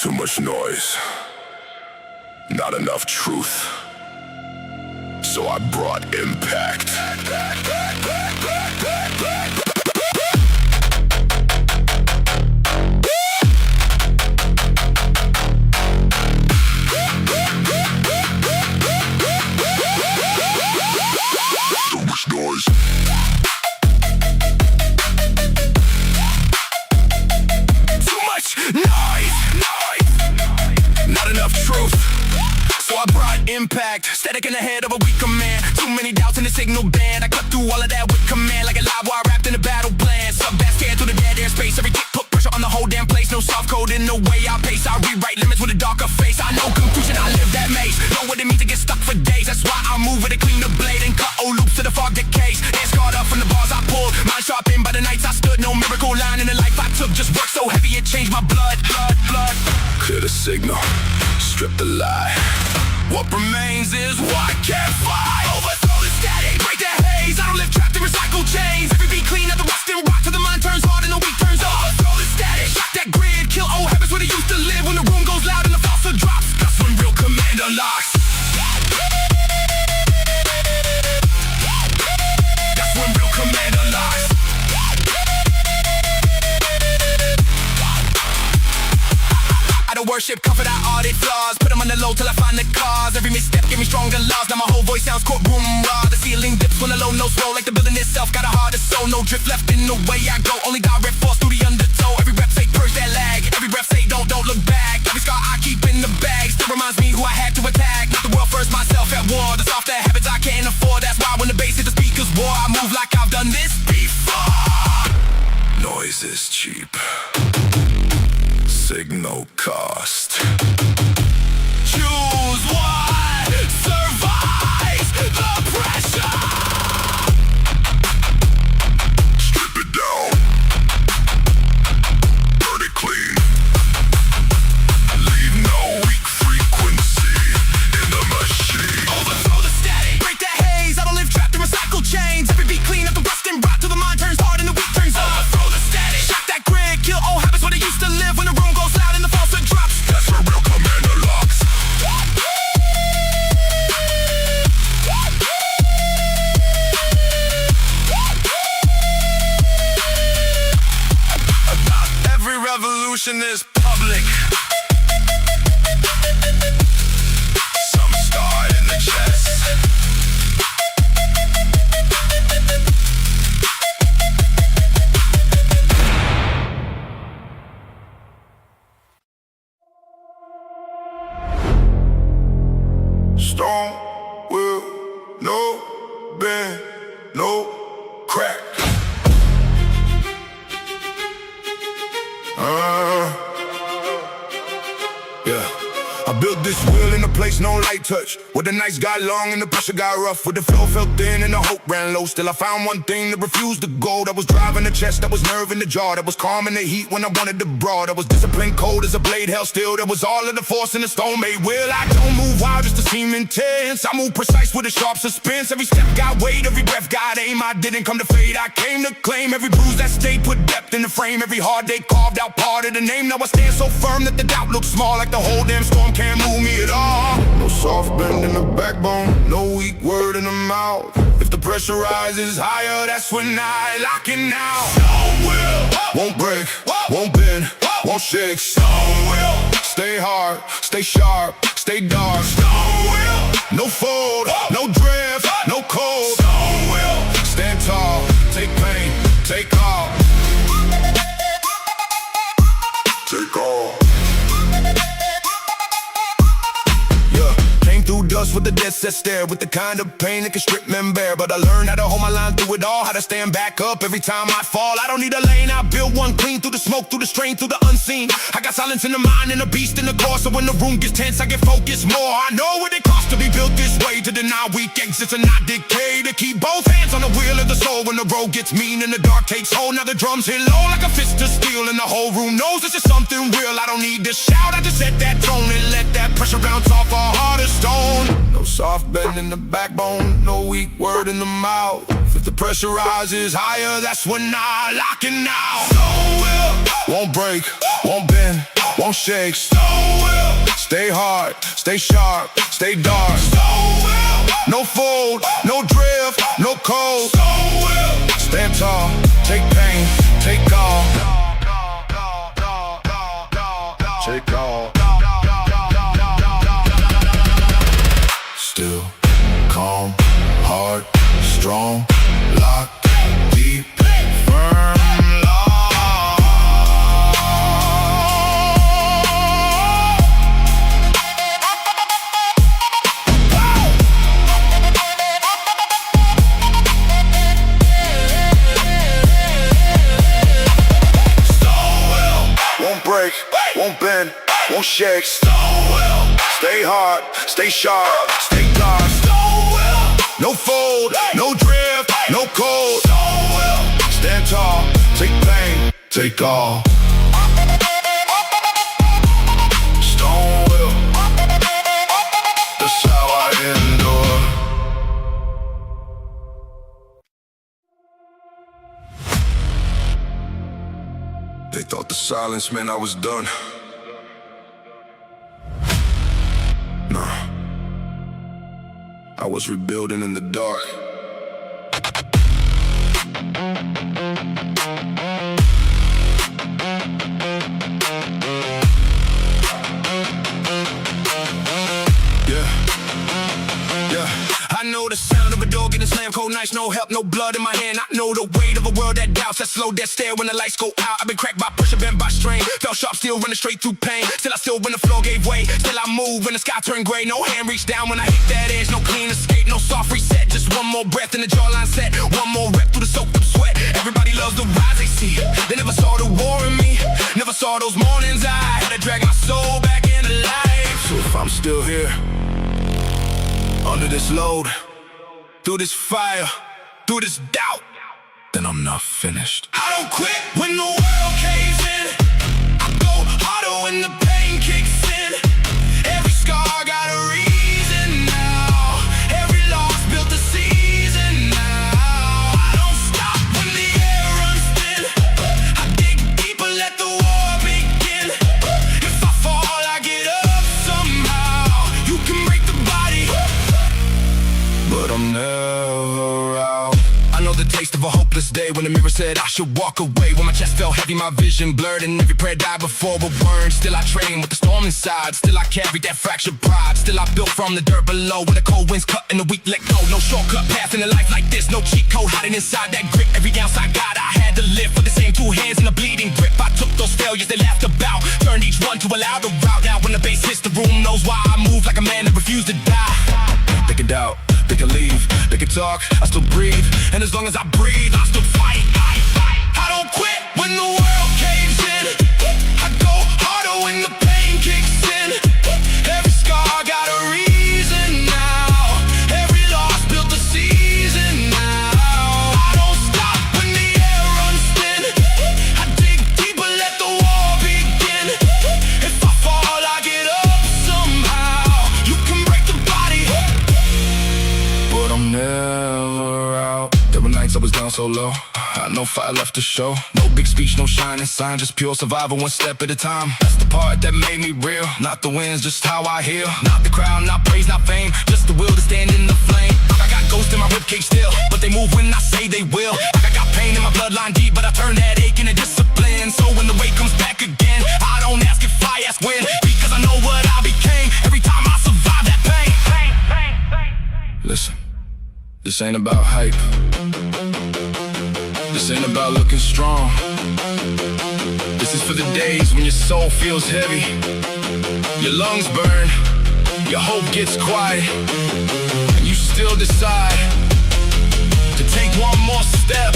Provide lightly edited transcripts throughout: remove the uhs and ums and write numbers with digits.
Too much noise, not enough truth. So I brought impact. Too much noise. Too much noise. Not enough truth. So I brought impact. Static in the head of a weaker man. Too many doubts in the signal band. I cut through all of that with command, like a live wire wrapped in a battle plan. Sub-bass scan through the dead air space. Every kick put pressure on the whole damn place. No soft code in the way I pace. I rewrite limits with a darker face. I know confusion, I live that maze. Know what it means to get stuck for days. That's why I move with a cleaner blade and cut old loops to the fog decays. Hands scarred up from the bars I pulled. Mind sharpened by the nights I stood. No miracle line in the life I took. Just work so heavy it changed my blood. Clear the signal, strip the lie. What remains is what can't fly. Overthrow the static, break the haze. I don't live trapped in recycled chains. Every beat clean out the rust and rock till the mind turns hard and the weak turns off. Overthrow the static, shock that grid. Kill old habits where they used to live. When the room goes loud and the falsehood drops, that's when real command unlocks. That's when real command unlocks. I don't worship, comfort, I audit flaws. Put them on the low till I find the cause. Every misstep give me stronger laws. Now my whole voice sounds courtroom raw. The ceiling dips when the low notes roll. Like the building itself got a harder soul. No drift left in the way I go. Only direct force through the undertow. Every rep say purge that lag. Every breath say don't look back. Every scar I keep in the bag still reminds me who I had to attack. Not the world first, myself at war. The softer habits I can't afford. That's why when the bass hit the speakers war, I move like I've done this before. Noise is cheap. Signal cost. Choose what survives the pressure. Strip it down. Burn it clean. Leave no weak frequency in the machine. Overthrow the static, break the haze. I don't live trapped in recycled chains. Every beat clean up the rust and rot till the mind turns hard and the weak turns off. Overthrow the static, shock that grid. Kill old habits where they used to live. When the room goes loud and the falsehood drops, that's where real command unlocks. Every revolution is public. Some start in the chest. Stone will no bend, no crack. Yeah. I built this wheel in a place no light touch, where the nights got long and the pressure got rough, where the flow felt thin and the hope ran low. Still I found one thing that refused to go. That was drive in the chest, that was nerve in the jaw, that was calm in the heat when I wanted to brawl, that was discipline cold as a blade held still. That was all of the force in the stone made will. I don't move wild just to seem intense. I move precise with a sharp suspense. Every step got weight, every breath got aim. I didn't come to fade, I came to claim. Every bruise that stayed put depth in the frame. Every hard day carved out part of the name. Now I stand so firm that the doubt looks small, like the whole damn storm can't move me at all. No soft bend in the backbone, no weak word in the mouth. If the pressure rises higher, that's when I lock in now. Stone will, won't break, won't bend, won't shake. Stone will, stay hard, stay sharp, stay dark. Stone will, no fold, no drift, no cold. Stone will, stand tall, take pain, take all. Take all. Through dust with the dead set stare, with the kind of pain that can strip men bare. But I learned how to hold my line through it all, how to stand back up every time I fall. I don't need a lane, I build one clean. Through the smoke, through the strain, through the unseen. I got silence in the mind and a beast in the core. So when the room gets tense, I get focused more. I know what it costs to be built this way, to deny weak exits and not decay. To keep both hands on the wheel of the soul when the road gets mean and the dark takes hold. Now the drums hit low like a fist of steel, and the whole room knows this is something real. I don't need to shout, I just set that tone and let that pressure bounce off a harder stone. No soft bend in the backbone, no weak word in the mouth. If the pressure rises higher, that's when I lock it now. Stone will, won't break, won't bend, won't shake. Stone will stay hard, stay sharp, stay dark. Stone will no fold, no drift, no cold. Stone will stand tall, take pain, take all. Take all. Still calm, hard, strong, locked deep, firm, won't bend, won't shake. Stone will stay hard, stay sharp, stay dark. Stone will no fold, no drift, no cold. Stone will stand tall, take pain, take all. Stone will, that's how I endure. They thought the silence meant I was done. Nah, I was rebuilding in the dark. I know the sound of a door getting slammed, cold nights, no help, no blood in my hand. I know the weight of a world that doubts, that slow, that stare when the lights go out. I've been cracked by pressure, bent by strain, felt sharp, still running straight through pain. Still I still when the floor gave way, still I move when the sky turned gray. No hand reached down when I hit that edge, no clean escape, no soft reset. Just one more breath and the jawline set, one more rep through the soaked up sweat. Everybody loves the rise they see, they never saw the war in me, never saw those mornings I had to drag my soul back into life. So if I'm still here, under this load, through this fire, through this doubt, then I'm not finished. I don't quit when the world caves in. I go harder when the pain kicks in. Every scar got a reason now. Every loss built a season now. I don't stop when the air runs thin. I dig deeper, let the war begin. If I fall, I get up somehow. You can break the body, but I'm never out. I know the taste of a hopeless day when the mirror said I should walk away. When my chest felt heavy, my vision blurred, and every prayer died before a word. Still I train with the storm inside, still I carry that fractured pride. Still I built from the dirt below, when the cold winds cut and the weak let go. No shortcut path in a life like this, no cheat code hiding inside that grip. Every ounce I got, I had to live with the same two hands and a bleeding grip. I took those failures they laughed about, turned each one to a louder route. Now when the bass hits the room, knows why I move like a man that refused to die. They could doubt, they could leave, they could talk, I still breathe. And as long as I breathe, I still fight. I don't quit when the world caves in. I go harder when the pain kicks in. Every scar got a reason now. Every loss built a season now. I don't stop when the air runs thin. I dig deeper, let the war begin. If I fall, I get up somehow. You can break the body, but I'm never out. There were nights I was down so low, no fire left to show. No big speech, no shining sign, just pure survival, one step at a time. That's the part that made me real. Not the wins, just how I heal. Not the crown, not praise, not fame, just the will to stand in the flame. I got ghosts in my ribcage still, but they move when I say they will. I got pain in my bloodline deep, but I turn that ache into discipline. So when the weight comes back again, I don't ask if I ask when, because I know what I became every time I survive that pain. Listen, this ain't about hype. This ain't about looking strong. This is for the days when your soul feels heavy, your lungs burn, your hope gets quiet, and you still decide to take one more step.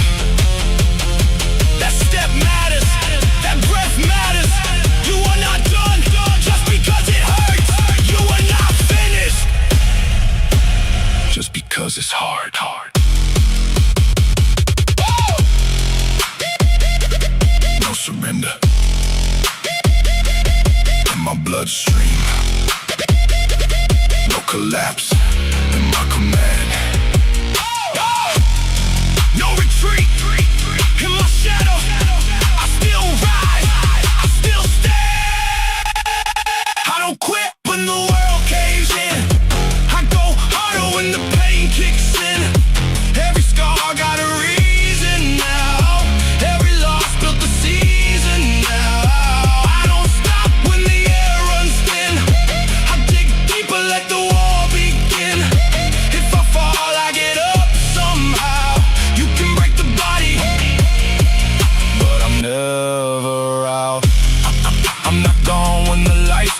That step matters, that breath matters. You are not done just because it hurts. You are not finished just because it's hard. No surrender in my bloodstream. No collapse in my command. No retreat in my shadow. I still rise, I still stand.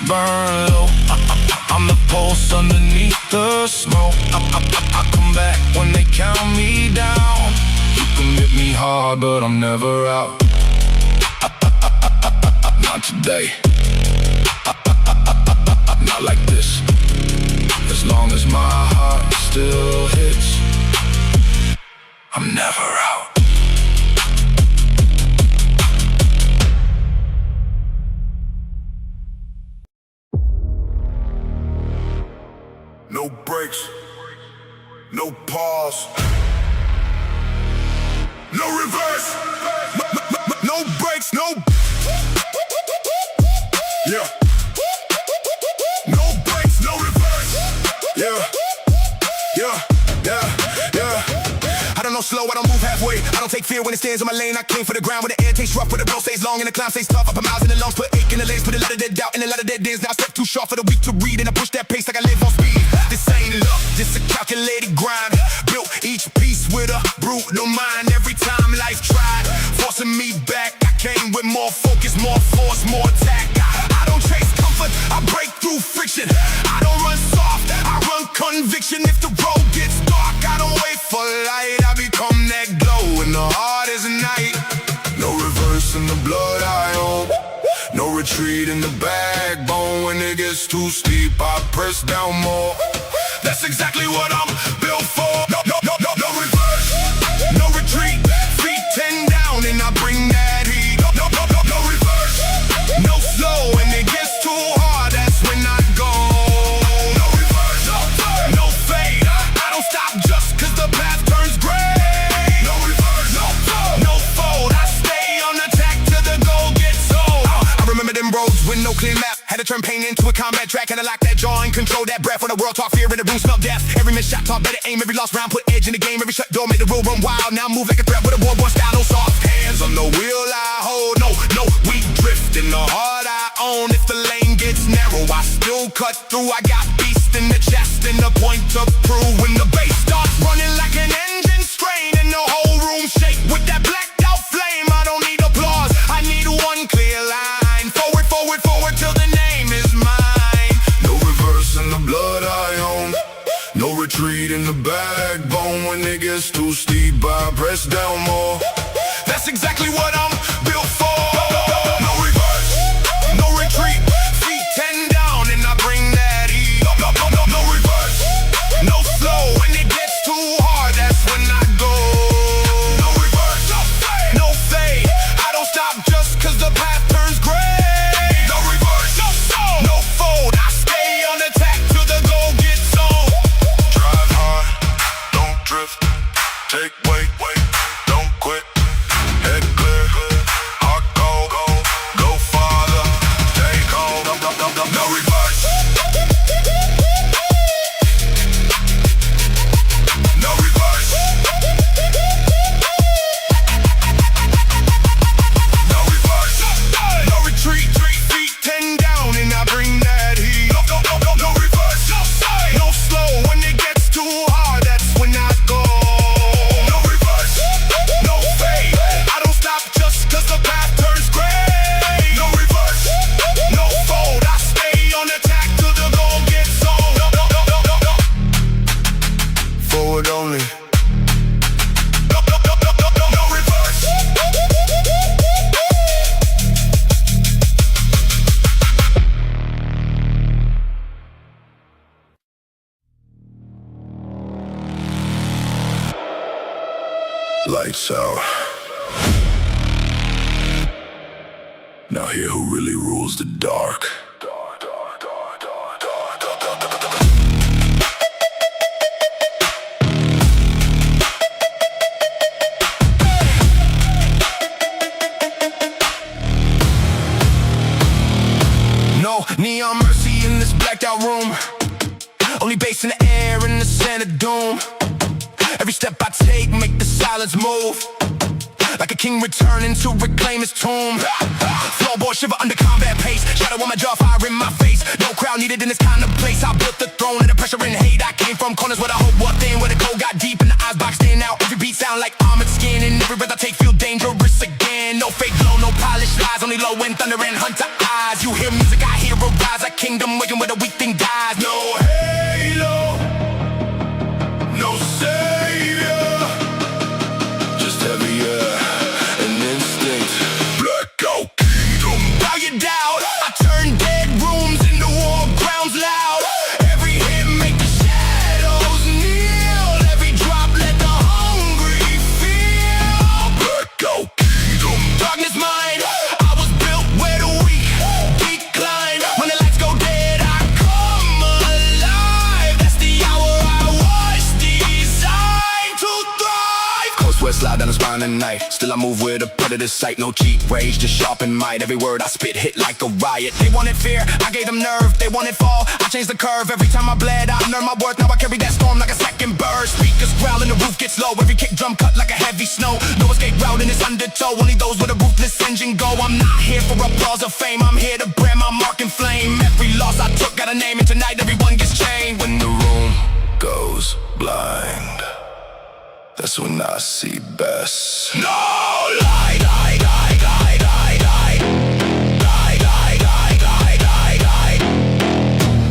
burn low. I'm the pulse underneath the smoke. I come back when they count me down. You can hit me hard, but I'm never out. Not today. Not like this. As long as my heart still hits, I'm never out. No breaks, no pause, no reverse, no breaks, no. Yeah. No breaks, no reverse. Yeah. I don't know slow, I don't move halfway. I don't take fear when it stands on my lane. I came for the ground where the air tastes rough, where the road stays long and the climb stays tough. I put miles in the lungs, put ache in the legs, put a lot of dead doubt and a lot of dead days. Now I step too short for the weak to read, and I push that pace like I live on speed. This ain't luck, this a calculated grind. Built each piece with a brutal mind. Every time life tried forcing me back, I came with more focus, more force, more attack. I don't chase comfort, I break through friction. I don't run soft, I run conviction. If the road gets dark, I don't wait for light. I become that glow in the hardest night. No reverse in the blood I own, no retreat in the backbone. When it gets too steep, I press down more. That's exactly what I'm built for. No reverse, no retreat. Feet 10 down and I bring that heat. No reverse, no slow. When it gets too hard, that's when I go. No reverse, no fade. I don't stop just cause the path turns gray. No reverse, no fold. I stay on attack till the goal gets old. I remember them roads with no clear map. Had to turn pain into a combat track. Had to lock that jaw and control that breath. When the world talk fear and the room smell death. Every missed shot taught better aim. Every lost round put edge in the game. Every shut door made the road run wild. Now I move like a threat with a war style. No soft hands on the wheel I hold. No, we drift in the heart I own. If the lane gets narrow, I still cut through. I got beast in the chest and the point to prove. When the bass starts running like an engine strain and the whole room shake with that blacked out flame, I don't need applause, I need one clear line. Forward till the name is mine. No reverse in the blood I own, no retreat in the backbone. When it gets too steep, I press down more. That's exactly what I'm built for. No reverse, no retreat. Feet 10 down and I bring that heat. No reverse, no slow. When it gets too hard, that's when I go. No reverse, no fade. I don't stop just cause the path turns gray. Take weight, don't quit, head clear, heart go farther, take home, no reverse, no reverse, no reverse, no retreat, feet 10 down and I bring that heat. No reverse, no slow. When it gets too hard, that's when I go. Only. No reverse. Lights out. Now hear who really rules the dark. Neon mercy in this blacked out room. Only bass in the air in the center doom. Every step I take make the silence move. Like a king returning to reclaim his tomb. Floorboard shiver under combat pace. Shadow on my jaw, fire in my face. No crowd needed in this kind of place. I built the throne and the pressure and hate. I came from corners where the hope was thin, where the cold got deep and the eyes boxed in. Now every beat sound like armored skin, and every breath I take feel dangerous again. No fake glow, no polished lies. Tony Low and Thunder and Hunter eyes. You hear music, I hear a rise. A kingdom waking where the weak thing dies. No halo, no savior, just heavier, an instinct. Blackout kingdom. Bow your doubt, I turn dead rooms into war grounds loud. Every hit make the shadows kneel. Every drop let the hungry feel. Blackout kingdom. Darkness mine, I was built where the weak decline. When the lights go dead, I come alive. That's the hour I was designed to thrive. Coast west slide down the spine at night. Still I move with a predator's sight. No cheap rage, just sharpen might. Every word I spit hit like a riot. They wanted fear, I gave them nerve. They wanted fall, I changed the curve. Every time I bled, I learned my worth. Now I carry that storm like a second bird. Speakers growl and the roof gets low. Every kick drum cut like a heavy snow. No escape route in this undertow. Only those with a ruthless engine go. I'm not here for applause or fame. I'm here to brand my mark and flame. Every loss I took got a name, and tonight everyone gets chained. When the room goes blind, that's when I see best. No light, light, light, light, light, light. Light, light, light, light, light, light.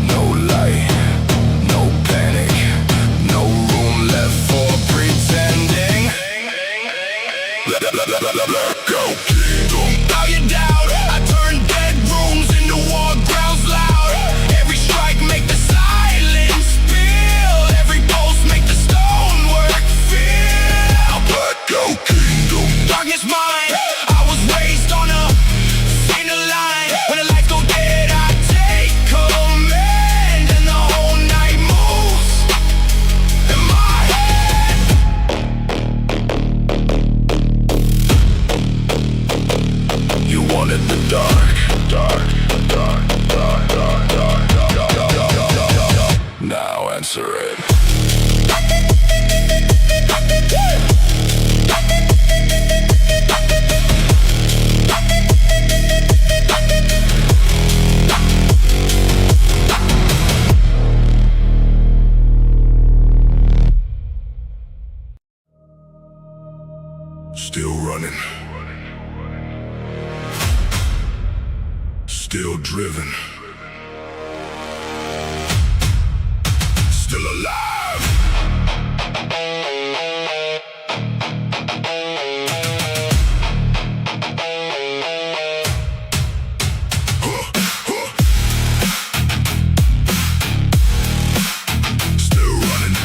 No light, no panic, no room left for pretending. Go kingdom. Bow your doubt, I turn dead rooms into war grounds loud. Every strike make the silence feel. Every pulse make the stonework feel. Go kingdom. Darkness mine, I was raised on a thinner line. When the lights go dead, I take command, and the whole night moves in my head. You wanted the dark, dark, dark, dark, dark, dark, dark, dark, dark, dark, dark. Now answer it. Still running, still driven, still alive. Still running,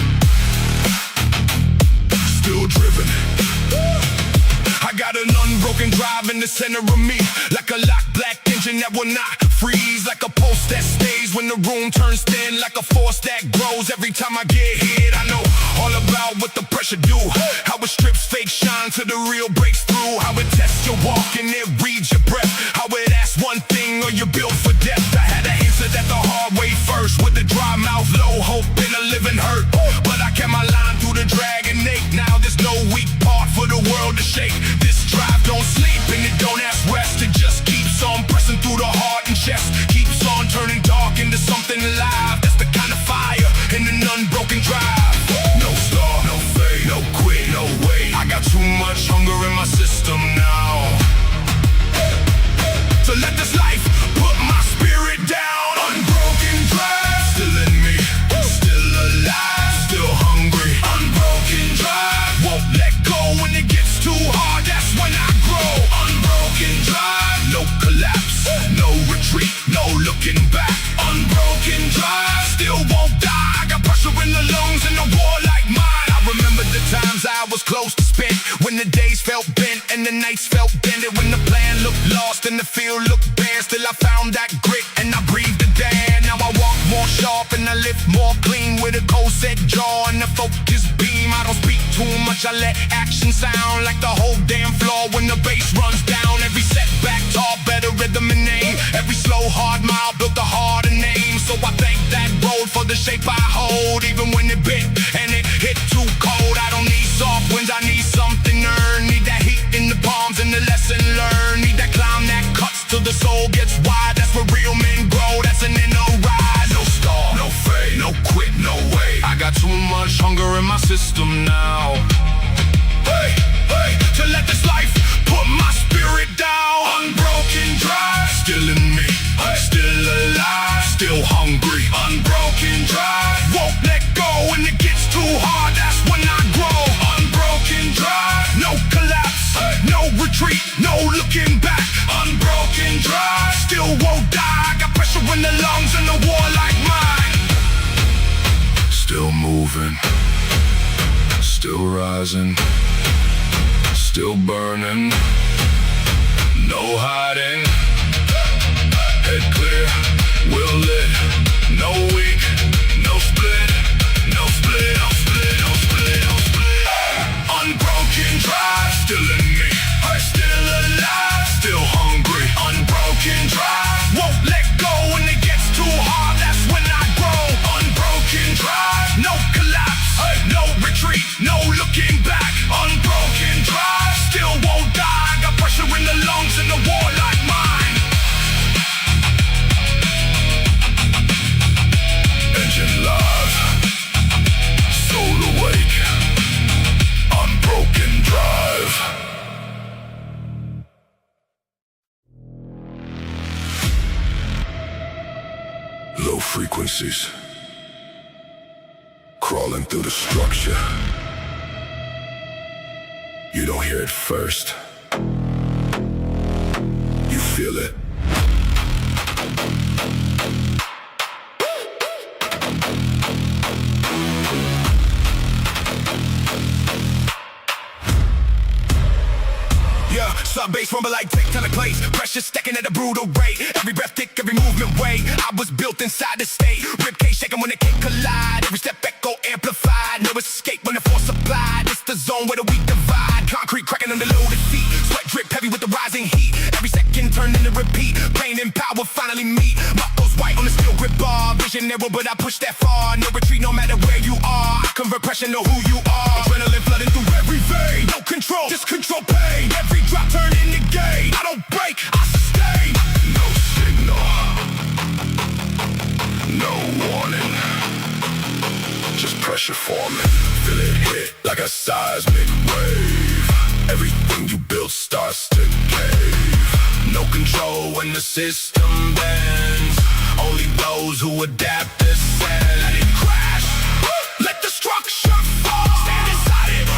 still driven. I got an unbroken drive in the center of me, like a locked black engine that will not freeze, like a pulse that stays when the room turns thin, like a force that grows every time I get hit. I know all about what the pressure do, how it strips fake shine till the real breaks through, how it tests your walk and it reads your breath, how it asks one thing or you're built for depth. I had to answer that the hard way first, with the dry mouth, low hope and a living hurt, but I kept my line through the drag and ache. Now there's no weak part for the world to shake. This drive don't sleep and it don't ask rest. It just keeps on pressing through the heart and chest, keeps on turning dark into something alive. That's the kind of fire in an unbroken drive. No stop, no fade, no quit, no way. I got too much hunger in my system now to let this life put my spirit down. Unbroken drive, still in me, still alive, still hungry. Unbroken drive, won't let go when it gets too hard. That's when I grow. Unbroken drive, no collapse, no retreat, no looking back. Unbroken drive, still won't die. I got pressure in the lungs and a war like mine. I remember the times I was close to spent, when the days felt bent and the nights felt bended, when the plan looked lost and the field looked bare. Still I found that grit and I breathed the dare. Now I walk more sharp and I lift more clean, with a cold set jaw and a focused beam. I don't speak too much, I let action sound like the whole damn floor when the bass runs down. Every setback taught better rhythm and aim. Every slow hard mile built a harder name. So I thank that road for the shape I hold, even when it bit and it hit too cold. I don't need soft winds, I need something earned. Need that heat in the palms and the lesson learned. Need that climb that cuts till the soul gets wide. That's where real men grow, that's an inner rise. No stop, no fade, no quit, no way. I got too much hunger in my system now, hey, hey, to let this life put my spirit down. Unbroken drive, still in me, still alive, still hungry. Unbroken drive, won't let go when it gets too hard, that's when I grow. Unbroken drive, no collapse, no retreat, no looking back. Unbroken drive, still won't die, got pressure in the lungs and a war like mine. Still moving, still rising, still burning, no hiding. Head clear, will lit, no weak, no split, no split, no split, no split, no split. Unbroken drive, still in me, still alive, still hungry. Unbroken drive, won't let go when it gets too hard, that's when I grow. Unbroken drive, no collapse, no retreat, no looking back. Unbroken drive, still won't die, got pressure in the lungs and a war like mine. Engine live, soul awake, unbroken drive. Low frequencies, crawling through the structure. You don't hear it first, you feel it. Sub-bass rumble like tectonic plates, pressure stacking at a brutal rate. Every breath thick, every movement weight. I was built inside the state. Ribcage shaking when the kick collide. Every step echo amplified. No escape when the force applied. It's the zone where the weak divide. Concrete cracking under loaded feet. Sweat drip heavy with the rising heat. Every second turn into repeat. Pain and power finally meet. Muscles white on the steel grip bar. Vision narrow but I push that far. No retreat no matter where you are. I convert pressure to who you are. Adrenaline flooding through every vein. No control, just control pain. Every drop turn in the gate. I don't break, I sustain. No signal, no warning, just pressure forming. Feel it hit like a seismic wave. Everything you built starts to cave. No control when the system bends. Only those who adapt descend. Let it crash, let the structure fall. Stand inside it,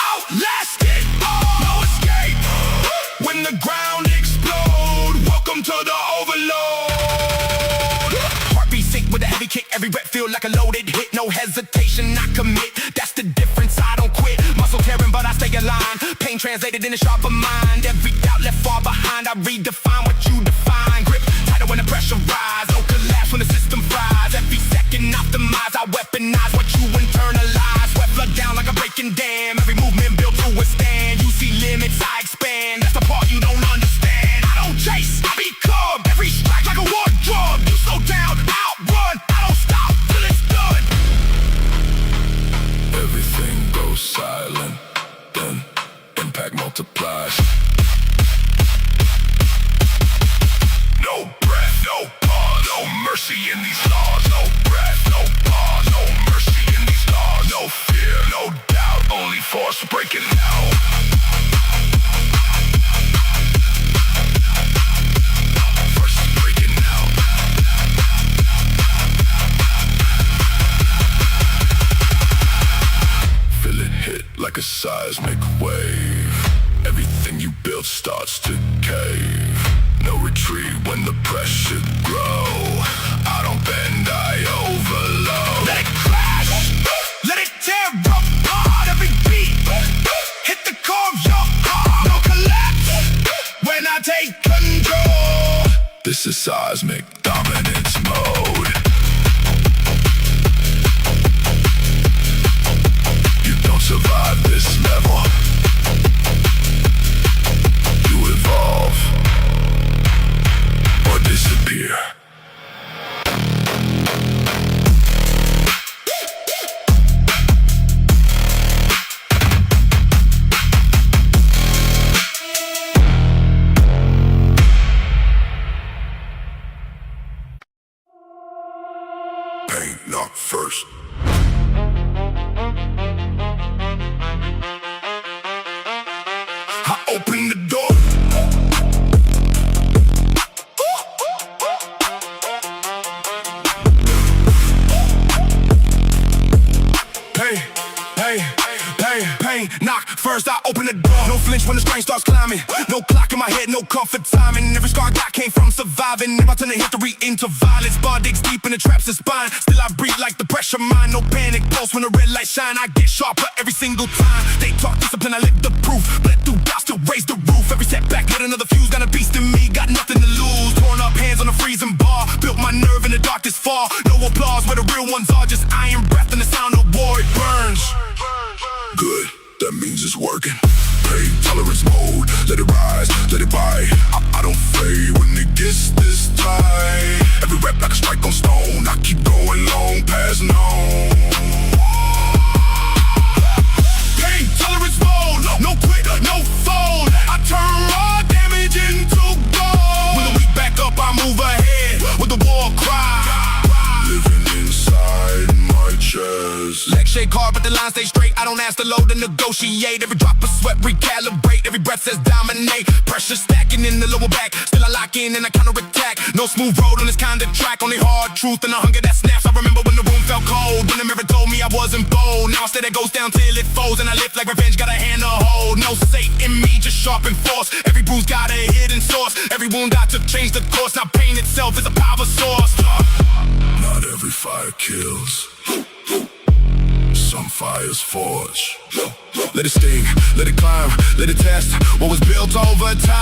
outlast it. No escape when the ground explode. Welcome to the overload. Heartbeat sick with a heavy kick. Every breath feel like a loaded hit. No hesitation, I commit. That's the difference, I don't quit. Muscle tearing but I stay aligned. Pain translated in a sharper mind. Every doubt left far behind. I redefine what you define. Grip tighter when the pressure rise. No collapse when the system fries. Every second optimize. I weaponize what you internalize. Sweat flood down like a breaking dam. Every movement built to withstand. You see limits, I expand. That's the part you don't understand. I don't chase, I become. Every strike like a war drum. You slow down, outrun. I don't stop till it's done. Everything goes silent, then impact multiplies. No breath, no pause, no mercy in these laws. No breath, no pause, no mercy in these laws. No fear, no doubt, only force breaking out. First breaking out. Feel it hit like a seismic wave. Everything you built starts to cave. No retreat when the pressure grow. I don't bend, I overload. Let it crash, let it tear apart. Every beat, hit the core of your heart. No collapse when I take control. This is seismic dominance mode. You don't survive this level. You evolve or disappear. Pain not first. I open the door. first, I open the door. No flinch when the strain starts climbing. No clock in my head, no comfort timing. Every scar I got came from surviving. Never turn the history into violence. Bar digs deep in the traps of spine. Still I breathe like the pressure mine. No panic, pulse when the red light shine. I get sharper every single time. They talk discipline, I live the proof. Bled through doubt, still raise the roof. Every setback, lit another fuse. Got a beast in me, got nothing to lose. Torn up hands on a freezing bar. Built my nerve in the darkest fall. No applause where the real ones are. Just iron breath and the sound of war, it burns. Good, that means it's working. Pain tolerance mode, let it rise, let it bite. I don't fade when it gets this tight. Every rep like a strike on stone. I keep going long past known. Pain tolerance mode, no quit, no fold. I turn raw damage into gold. With a week back up, I move ahead with the war cry. Living inside my chest. Legs shake hard, but the lines stay straight. I don't ask the load to negotiate. Every drop of sweat recalibrate. Every breath says dominate. Pressure stacking in the lower back. Still I lock in and I counterattack. No smooth road on this kind of track. Only hard truth and a hunger that snaps. I remember when the room felt cold. When the mirror told me I wasn't bold. Now instead it goes down till it folds. And I lift like revenge, got a hand to hold. No Satan in me, just sharpen force. Every bruise got a hidden source. Every wound I took changed the course. Now pain itself is a power source. Not every fire kills. Some fires forge. Let it sting, let it climb, let it test what was built over time.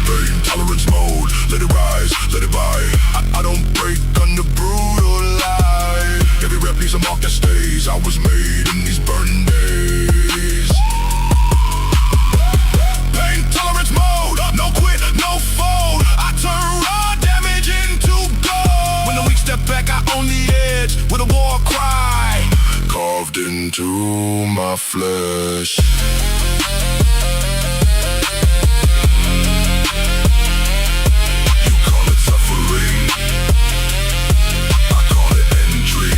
Pain tolerance mode, let it rise, let it bite. I don't break under brutal life. Every rep leaves a mark that stays. I was made in these burning days. Pain tolerance mode, no quit, no fold. I turn raw damage into gold. When the weak step back, I own the edge with a war cry carved into my flesh. You call it suffering, I call it entry.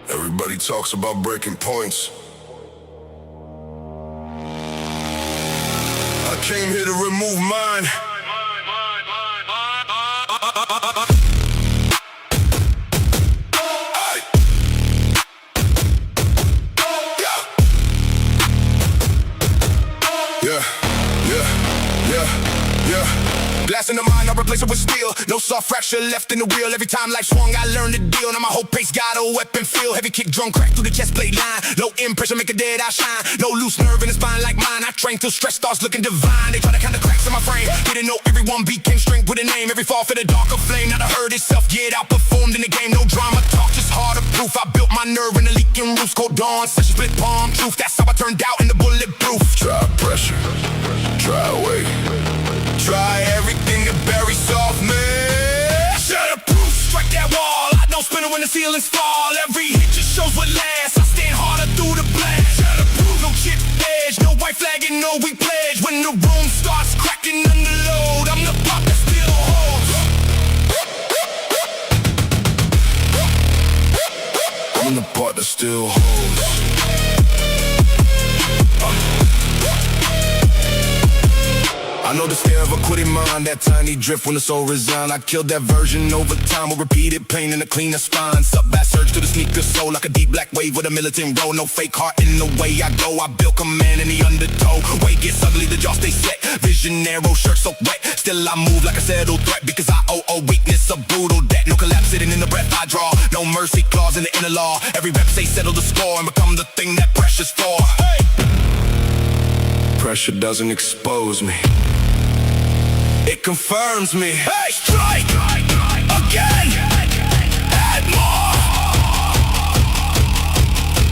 Everybody talks about breaking points. I came here to remove mine. Glass in the mind, I replace it with steel. No soft fracture left in the wheel. Every time life swung, I learned to deal. Now my whole pace got a weapon feel. Heavy kick drum crack through the chest plate line. Low end pressure make a dead eye shine. No loose nerve in the spine like mine. I train till stretch starts looking divine. They try to count the cracks in my frame. Didn't know everyone became strength with a name. Every fall for the darker flame. Now the hurt itself get outperformed in the game. No drama talk, just harder proof. I built my nerve in the leaking roofs. Cold dawn, such a split palm truth. That's how I turned out in the bulletproof. Try pressure, try away. Try everything to bury soft man. Shatterproof, strike that wall. I don't spin it when the ceilings fall. Every hit just shows what lasts. I stand harder through the blast. Shatterproof, no chip edge, no white flag and no weak pledge. When the room starts cracking under load, I'm the pop that still holds. I'm the part that still holds. I know the stare of a quitting mind, that tiny drift when the soul resigned. I killed that version over time with repeated pain and a cleaner spine. Sub-bass surge to the sneaker soul like a deep black wave with a militant roll. No fake heart in the way I go. I built command in the undertow. Way gets ugly, the jaw stay set. Vision narrow, shirt so wet. Still I move like a settled threat because I owe a weakness, a brutal debt. No collapse sitting in the breath I draw. No mercy clause in the inner law. Every rep say settle the score and become the thing that pressure's for. Hey! Pressure doesn't expose me, it confirms me. Hey, strike again, add more.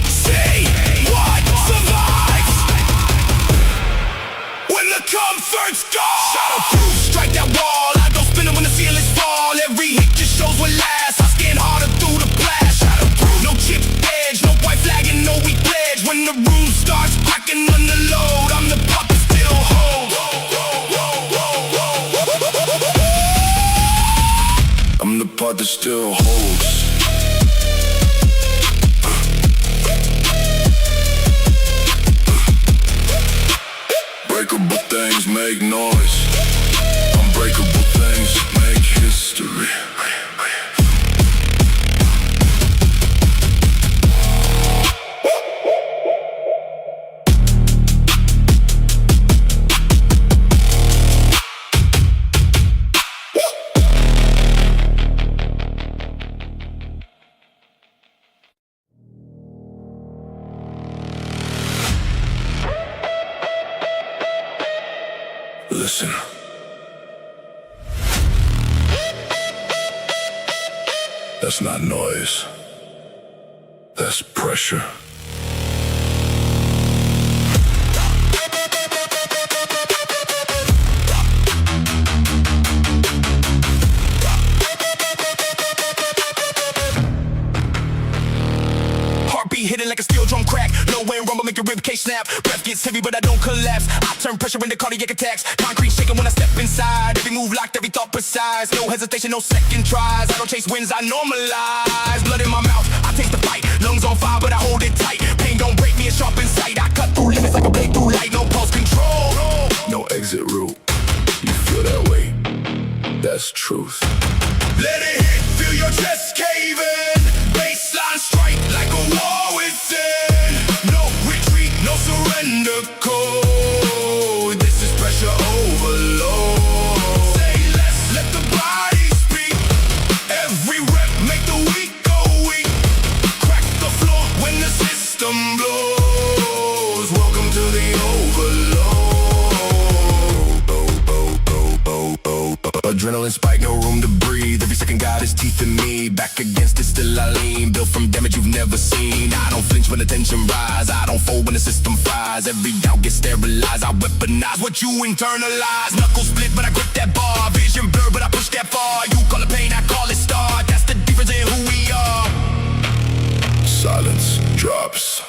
See what survives when the comfort's gone. Shatterproof, strike that wall. I don't spin it when the ceilings fall. Every hit just shows what lasts. I scan harder through the blast. Shatterproof, no chip edge, no white flag and no weak pledge. When the room starts cracking under load, I'm the pup that still holds. I'm the part that still holds. things make noise. Unbreakable things make history. Listen. That's not noise. That's pressure. Heartbeat hitting like a steel drum crack. Low end rumble make your ribcage snap. Breath gets heavy but I don't collapse. I turn pressure into cardiac attacks. Concrete shaking when I step inside. Every move locked, every thought precise. No hesitation, no second tries. I don't chase wins, I normalize. Blood in my mouth, I taste the fight. Lungs on fire but I hold it tight. Pain don't break me, it's sharp in sight. I cut through limits like a blade through light. No pulse control. No exit route. You feel that way? That's truth. Let it hit, feel your chest cave in. Baseline strike like a war within. No retreat, no surrender code. This is pressure overload. Say less, let the body speak. Every rep make the weak go weak. Crack the floor when the system blows. Welcome to the overload. Adrenaline spike, no room to breathe. Every second got his teeth in me. Back against it, still I lean. Built from damage you've never seen. I don't flinch when the tension rise. I don't fold when the system fries. Every doubt gets sterilized. I weaponize what you internalize. Knuckles split, but I grip that bar. Vision blurred, but I push that far. You call it pain, I call it star. That's the difference in who we are. Silence drops,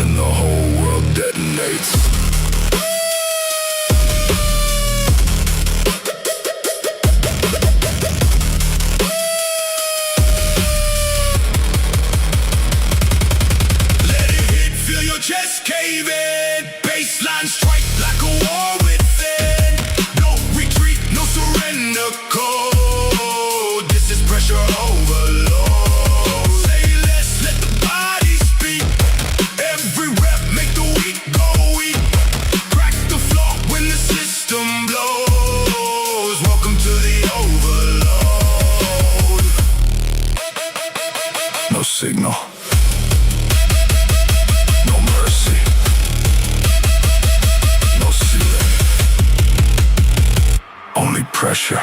and the whole world detonates. Chest cave in, baseline strike like a war within. No retreat, no surrender code. This is pressure overload. Say less, let the body speak. Every rep make the weak go weak. Crack the floor when the system blows. Welcome to the overload. No signal. Pressure.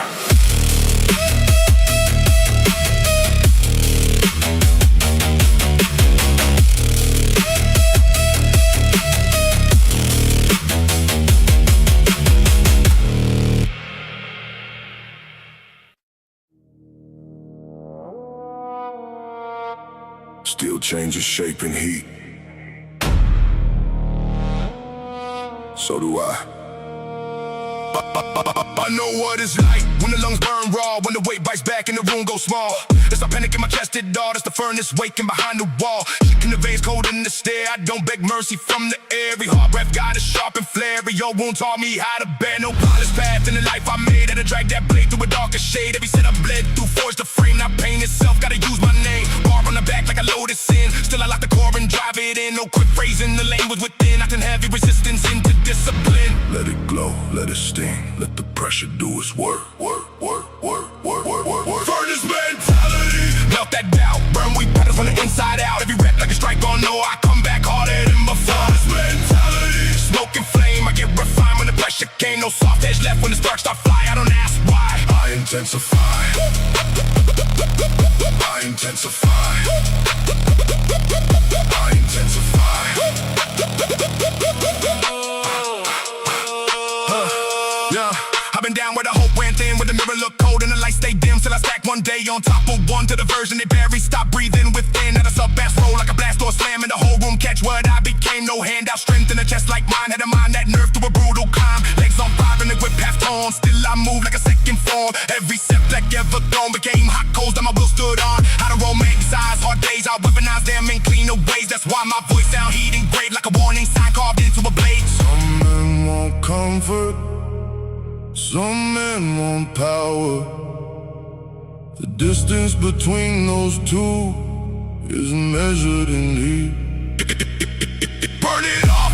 Steel changes shape and heat. So do I. I know what it's like when the lungs burn raw, when the weight bites back and the room goes small. It's a panic in my chest, it all. It's the furnace waking behind the wall. Shaking the veins cold in the stare. I don't beg mercy from the air. Every hard breath got a sharp and flare. Every old wound taught me how to bear. No polished path in the life I made. Had to drag that blade through a darker shade. Every set I bled through forged the frame. Now pain itself, gotta use my name. Bar on the back like a loaded sin. Still I lock the core and drive it in. No quick phrasing, the lane was within. I turn heavy resistance into discipline. Let it glow, let it sting. Let the pressure do its work. Furnace mentality. Melt that doubt, burn weak patterns from the inside out. Every rep like a strike on no, I come back harder than before. Furnace mentality. Smoke and flame, I get refined when the pressure came. No soft edge left when the sparks start fly. I don't ask why. I intensify. I intensify. I intensify. Yeah, I've been down where the hope went thin, where the mirror looked cold and the light stayed dim. Till I stack one day on top of one to the version they bury. Stop breathing within, at a sub-bass roll like a blast door slam. In the whole room catch what I became. No handout, strength in the chest like mine. Had a mind that nerve through a brutal climb. Legs on fire and the grip half torn. on. Still I move like a second form. Every setback ever thrown became hot coals that my will stood on. How to romanticize hard days, I weaponize them in cleaner ways. That's why my voice sound heat engraved like a warning sign carved into a blade. Some men want comfort, some men want power. The distance between those two is measured in heat. Burn it off,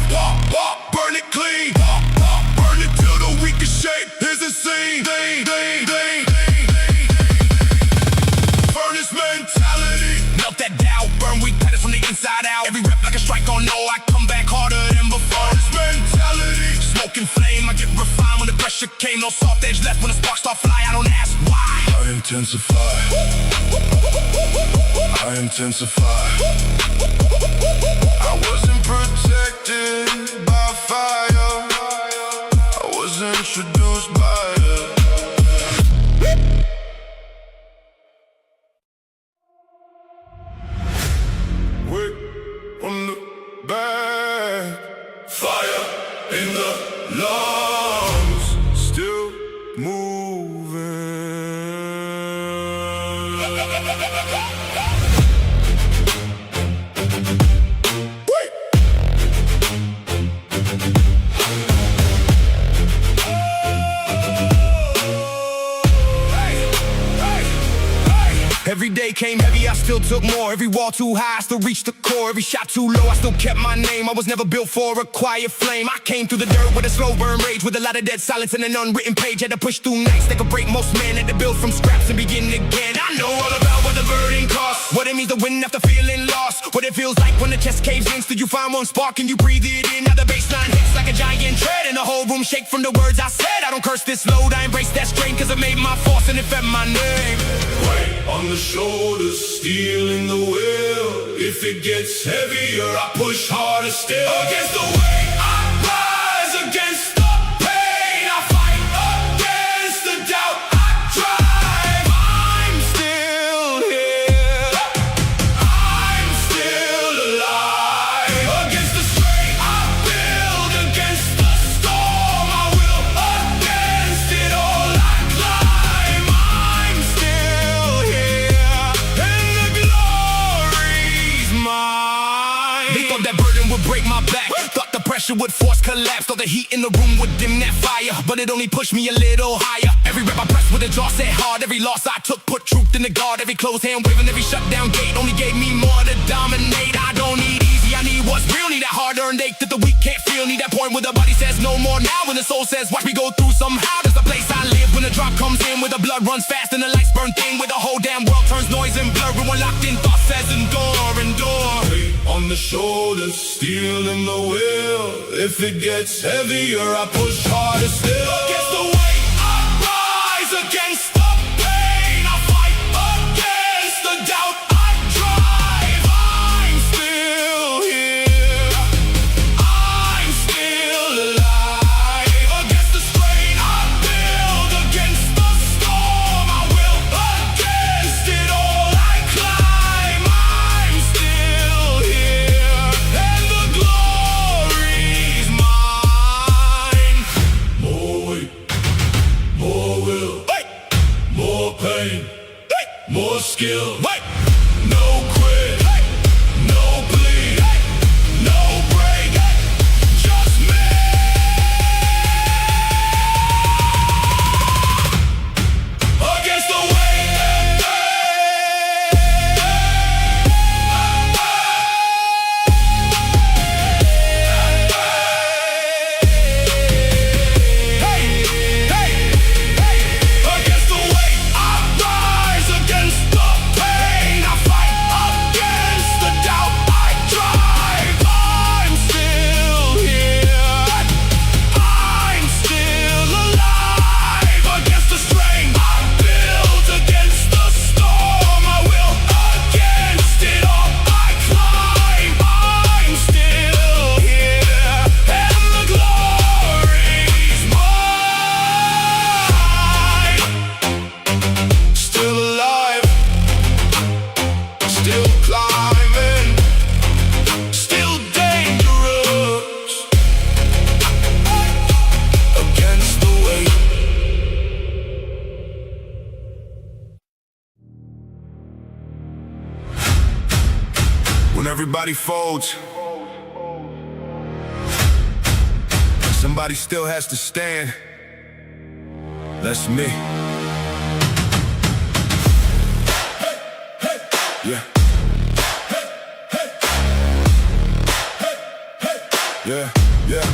burn it clean, burn it till the weakest shape is insane. Furnace mentality, melt that doubt, burn weak patterns from the inside out. Every rep like a strike on no, I come back harder than before. Furnace mentality, smoke and flame, I get refined when the pressure came. No soft edge left when the sparks start fly. I don't ask why. I intensify. I intensify. I wasn't protected by fire. I was introduced by it. Wick on the back, fire in the lungs, still moving. Every day came heavy, I still took more. Every wall too high, I still reached the core. Every shot too low, I still kept my name. I was never built for a quiet flame. I came through the dirt with a slow burn rage, with a lot of dead silence and an unwritten page. Had to push through nights that could break most men. Had to build from scraps and begin again. I know all about what the burden costs, what it means to win after feeling lost, what it feels like when the chest caves in. Still you find one spark and you breathe it in. Now the baseline hits like a giant tread, and the whole room shake from the words I said. I don't curse this load, I embrace that strain, cause it made my force and it fed my name. Weight on the shoulders, steel in the wheel. If it gets heavier, I push harder still. Against the weight, I rise. Against the pain, I fight. Against the doubt, I drive. I'm still here, I'm still alive. Against the strain, I build. Against the storm, I will. Against it all, I climb. I'm still here, and the glory's mine. They thought that burden would break my back, thought the pressure would force collapse, thought the heat in the room would dim that fire, but it only pushed me a little higher. Every rep I pressed with a jaw set hard, every loss I took put truth in the guard. Every closed hand waving, every shutdown gate only gave me more to dominate. I don't need easy, I need what's real, need that hard-earned ache that the weak can't feel. Need that point where the body says no more now, when the soul says watch me go through somehow. There's the place I live when the drop comes in, where the blood runs fast and the lights burn thin, where the whole damn world turns noise and blur, when we're locked in thought says endure, endure. Weight on the shoulders, steel in the wheel. If it gets heavier, I push harder still. Against the weight, I rise. Against the pain, I fight. Against the doubt, I drive. I'm still here, I'm still alive. Against the strain, I build. Against the storm, I will. Against it all, I climb. I'm still here, and the glory's mine. More weight, more will, more pain, more skill. No quit, no bleed, no break, just me. Against the weight. Against the weight, I rise. Against the pain, when everybody folds, somebody still has to stand. That's me. Yeah. Yeah, yeah,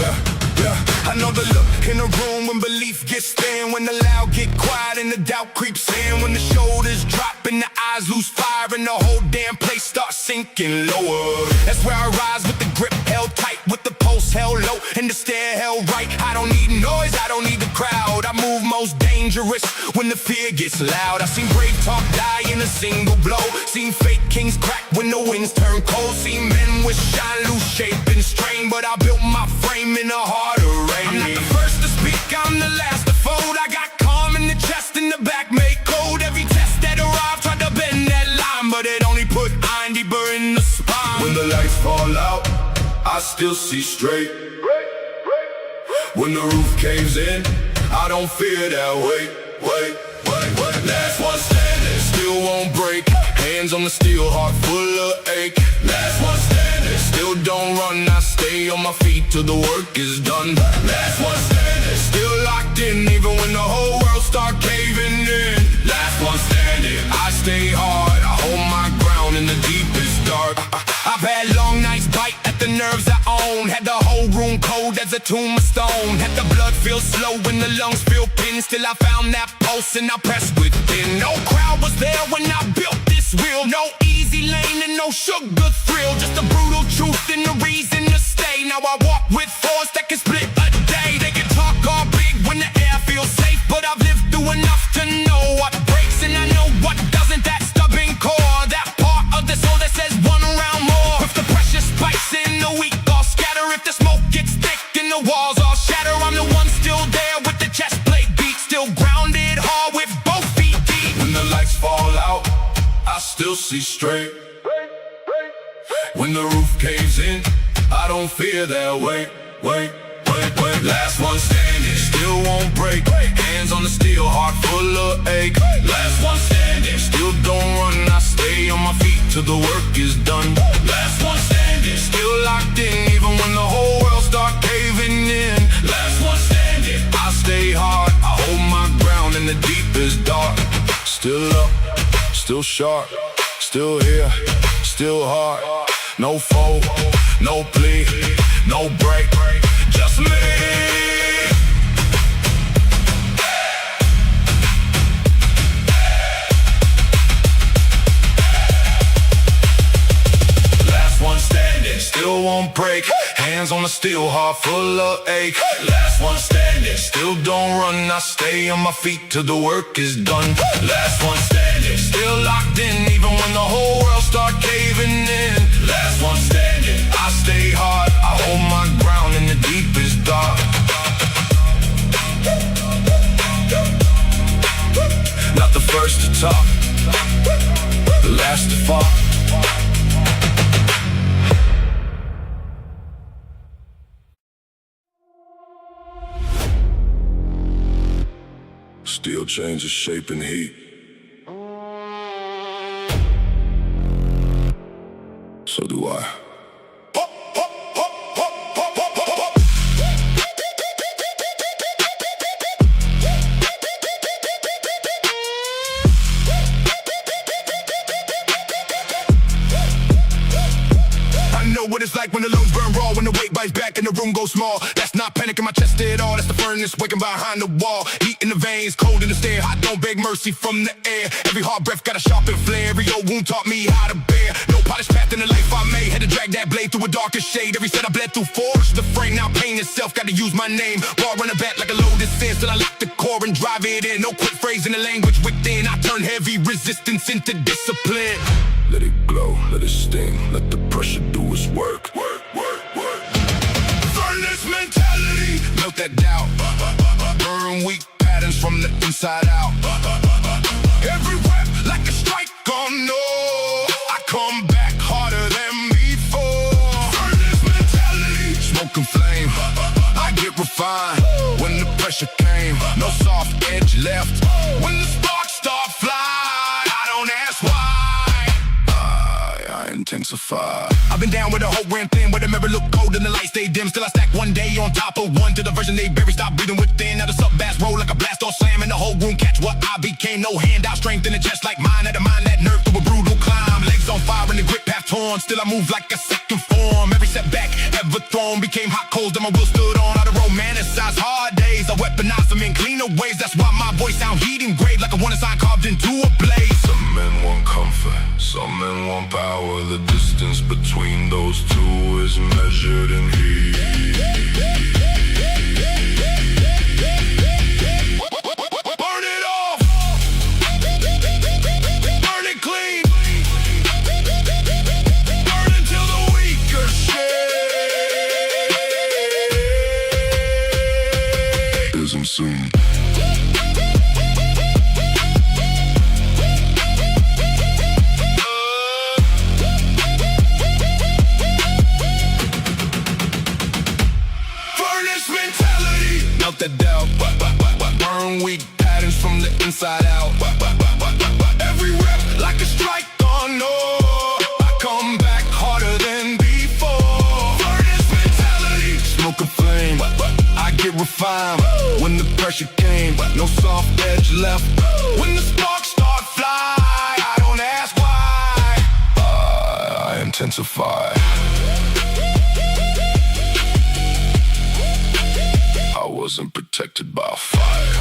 yeah, yeah. I know the look in the room when belief gets thin, when the loud get quiet and the doubt creeps in, when the shoulders drop and the eyes lose fire and the whole damn place starts sinking lower. That's where I rise with the grip held tight, with the pulse held low and the stare held right. I don't need noise, I don't need the crowd. I move most dangerous when the fear gets loud. I've seen brave talk die in a single blow, seen fake kings crack when the winds turn cold, seen men with shine lose shape and strain, but I built my frame in a harder rain. I'm not the first to speak, I'm the last to fold. I got calm in the chest and the back made cold. Every test that arrived tried to bend that line, but it only put iron deeper in the spine. When the lights fall out, I still see straight. When the roof caves in, I don't fear that weight. Last one standing, still won't break. Hands on the steel, heart full of ache. Last one standing, still don't run. I stay on my feet till the work is done. Last one standing, still locked in, even when the whole world start caving in. Last one standing, I stay hard. I hold my ground in the deepest dark. I've had long nights bite at the nerves I own. Had the whole room cold as a tombstone. Had the blood feel slow when the lungs feel pinned. Still I found that pulse and I pressed within. No crowd was there when I built this wheel. No easy lane and no sugar thrill. Just the brutal truth and the reason to stay. Now I walk with force that can split a day. They can talk all big when the air feels safe, but I've lived through enough to know what breaks and I know what doesn't. That stubborn core, that part of the soul that says one round more. If the pressure spikes in the weak all scatter, if the smoke gets thick and the walls all shatter, I'm the one still there with the chest plate beat, still grounded hard with both feet deep. When the lights fall out, I still see straight. When the roof caves in, I don't fear that weight. Last one standing, still won't break. Hands on the steel, heart full of ache. Last one standing, still don't run. I stay on my feet till the work is done. Last one standing, still locked in, even when the whole world start caving in. Last one standing, I stay hard. I hold my ground in the deepest dark. Still up, still sharp, still here, still hard. No foe, no plea, no break, just me. Last one standing, still won't break. Hands on the steel, heart full of ache. Last one standing, still don't run. I stay on my feet till the work is done. Last one standing, still locked in, even when the whole world start caving in. Last one standing, I stay hard. I hold my ground in the deepest dark. Not the first to talk, the last to fall. Steel changes shape and heat. So do I. What it's like when the lungs burn raw, when the weight bites back and the room goes small. That's not panic in my chest at all, that's the furnace waking behind the wall. Heat in the veins, cold in the stare, I don't beg mercy from the air. Every hard breath got a sharpened flare, every old wound taught me how to bear. No polished path in the life I made, had to drag that blade through a darker shade. Every set I bled through forged the frame, now pain itself, got to use my name. Bar run a bat like a loaded sense, till I lift the core and drive it in. No quick phrase in the language within, I turn heavy resistance into discipline. Let it glow, let it sting, let the pressure do its work. Furnace mentality, melt that doubt. Burn weak patterns from the inside out. Every rep like a strike on no. I come back harder than before. Furnace mentality, smoke and flame. I get refined when the pressure came. No soft edge left. When the sparks start flying, I don't ask why. I intensify. I've been down with the hope ran thin, where the mirror look cold and the light stay dim. Still I stack one day on top of one, to the version they bury, stop breathing within. Now the sub-bass roll like a blast or slam, and the whole room catch what I became. No handout, strength in the chest like mine, had to mind that nerve through a brutal climb. Legs on fire and the grip half torn, still I move like a second form. Every setback ever thrown became hot coals that my will stood on. Out of romanticize hard days, I weaponize them in cleaner ways. That's why my voice sound heat engraved like a warning sign carved into a blaze. Some men want comfort, some men want power. The distance between those two is measured in heat. Burn it off, burn it clean, burn until the weaker shade Isn't soon. Melt the doubt, burn weak patterns from the inside out. Every rep like a strike on no. I come back harder than before. Furnace mentality, smoke a flame. I get refined when the pressure came. No soft edge left. When the sparks start fly, I don't ask why. I intensify. I wasn't protected by fire.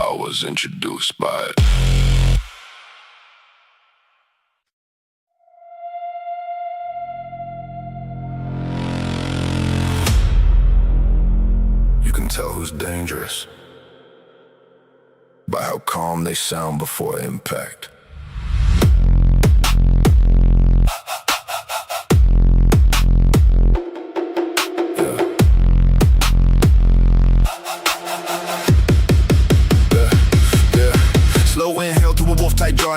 I was introduced by it. You can tell who's dangerous by how calm they sound before impact.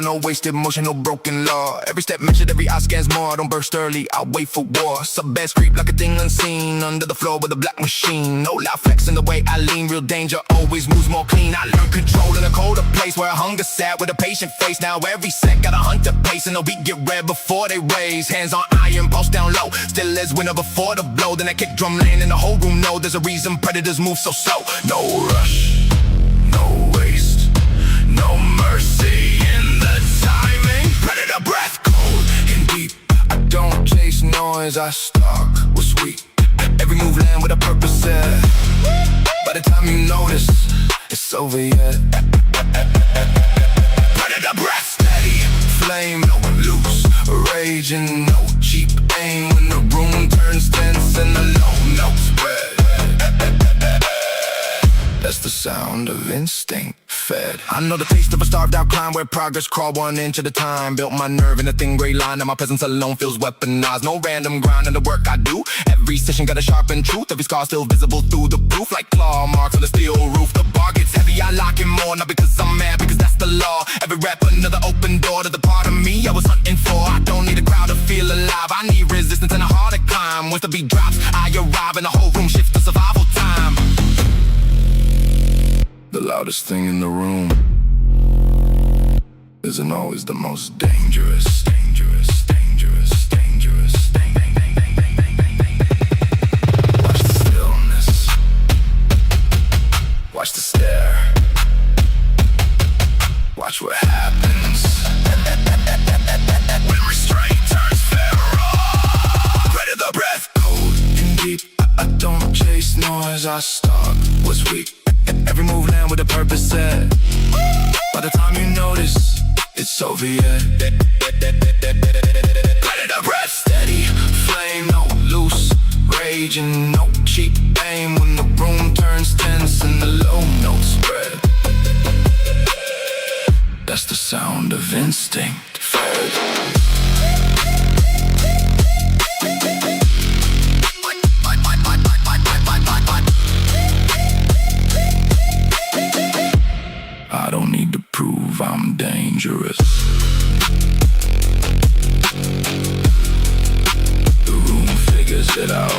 No wasted motion, no broken law. Every step measured, every eye scans more. I don't burst early, I wait for war. Sub-bass creep like a thing unseen, under the floor with a black machine. No loud flex in the way I lean. Real danger always moves more clean. I learn control in a colder place where hunger sat with a patient face. Now every set got a hunter pace, and the beat get red before they raise. Hands on iron, pulse down low. Still as winner before the blow. Then that kick drum land and the whole room know there's a reason predators move so slow. No rush, no waste, no mercy in the timing. Predator breath, cold and deep. I don't chase noise, I stalk with sweet. Every move land with a purpose, yeah. By the time you notice, it's over yet. Predator breath, steady, flame, no loose, raging, no cheap aim. When the room turns tense and the low notes spread. That's the sound of instinct fed. I know the taste of a starved out climb, where progress crawl 1 inch at a time. Built my nerve in a thin gray line, now my presence alone feels weaponized. No random grind in the work I do. Every session got a sharpened truth. Every scar still visible through the proof, like claw marks on the steel roof. The bar gets heavy, I lock in more. Not because I'm mad, because that's the law. Every rap another open door to the part of me I was hunting for. I don't need a crowd to feel alive, I need resistance and a harder climb. Once the beat drops, I arrive and the whole room shifts to survival time. The loudest thing in the room isn't always the most dangerous. Watch the stillness. Watch the stare. Watch what happens when restraint turns feral. Predator breath, cold and deep. I don't chase noise, I stalk what's weak. Every move land with a purpose set. By the time you notice, it's over yet. Predator breath, steady, flame, no loose, raging, no cheap aim. When the room turns tense and the low notes spread. That's the sound of instinct fed. I don't need to prove I'm dangerous. The room figures it out.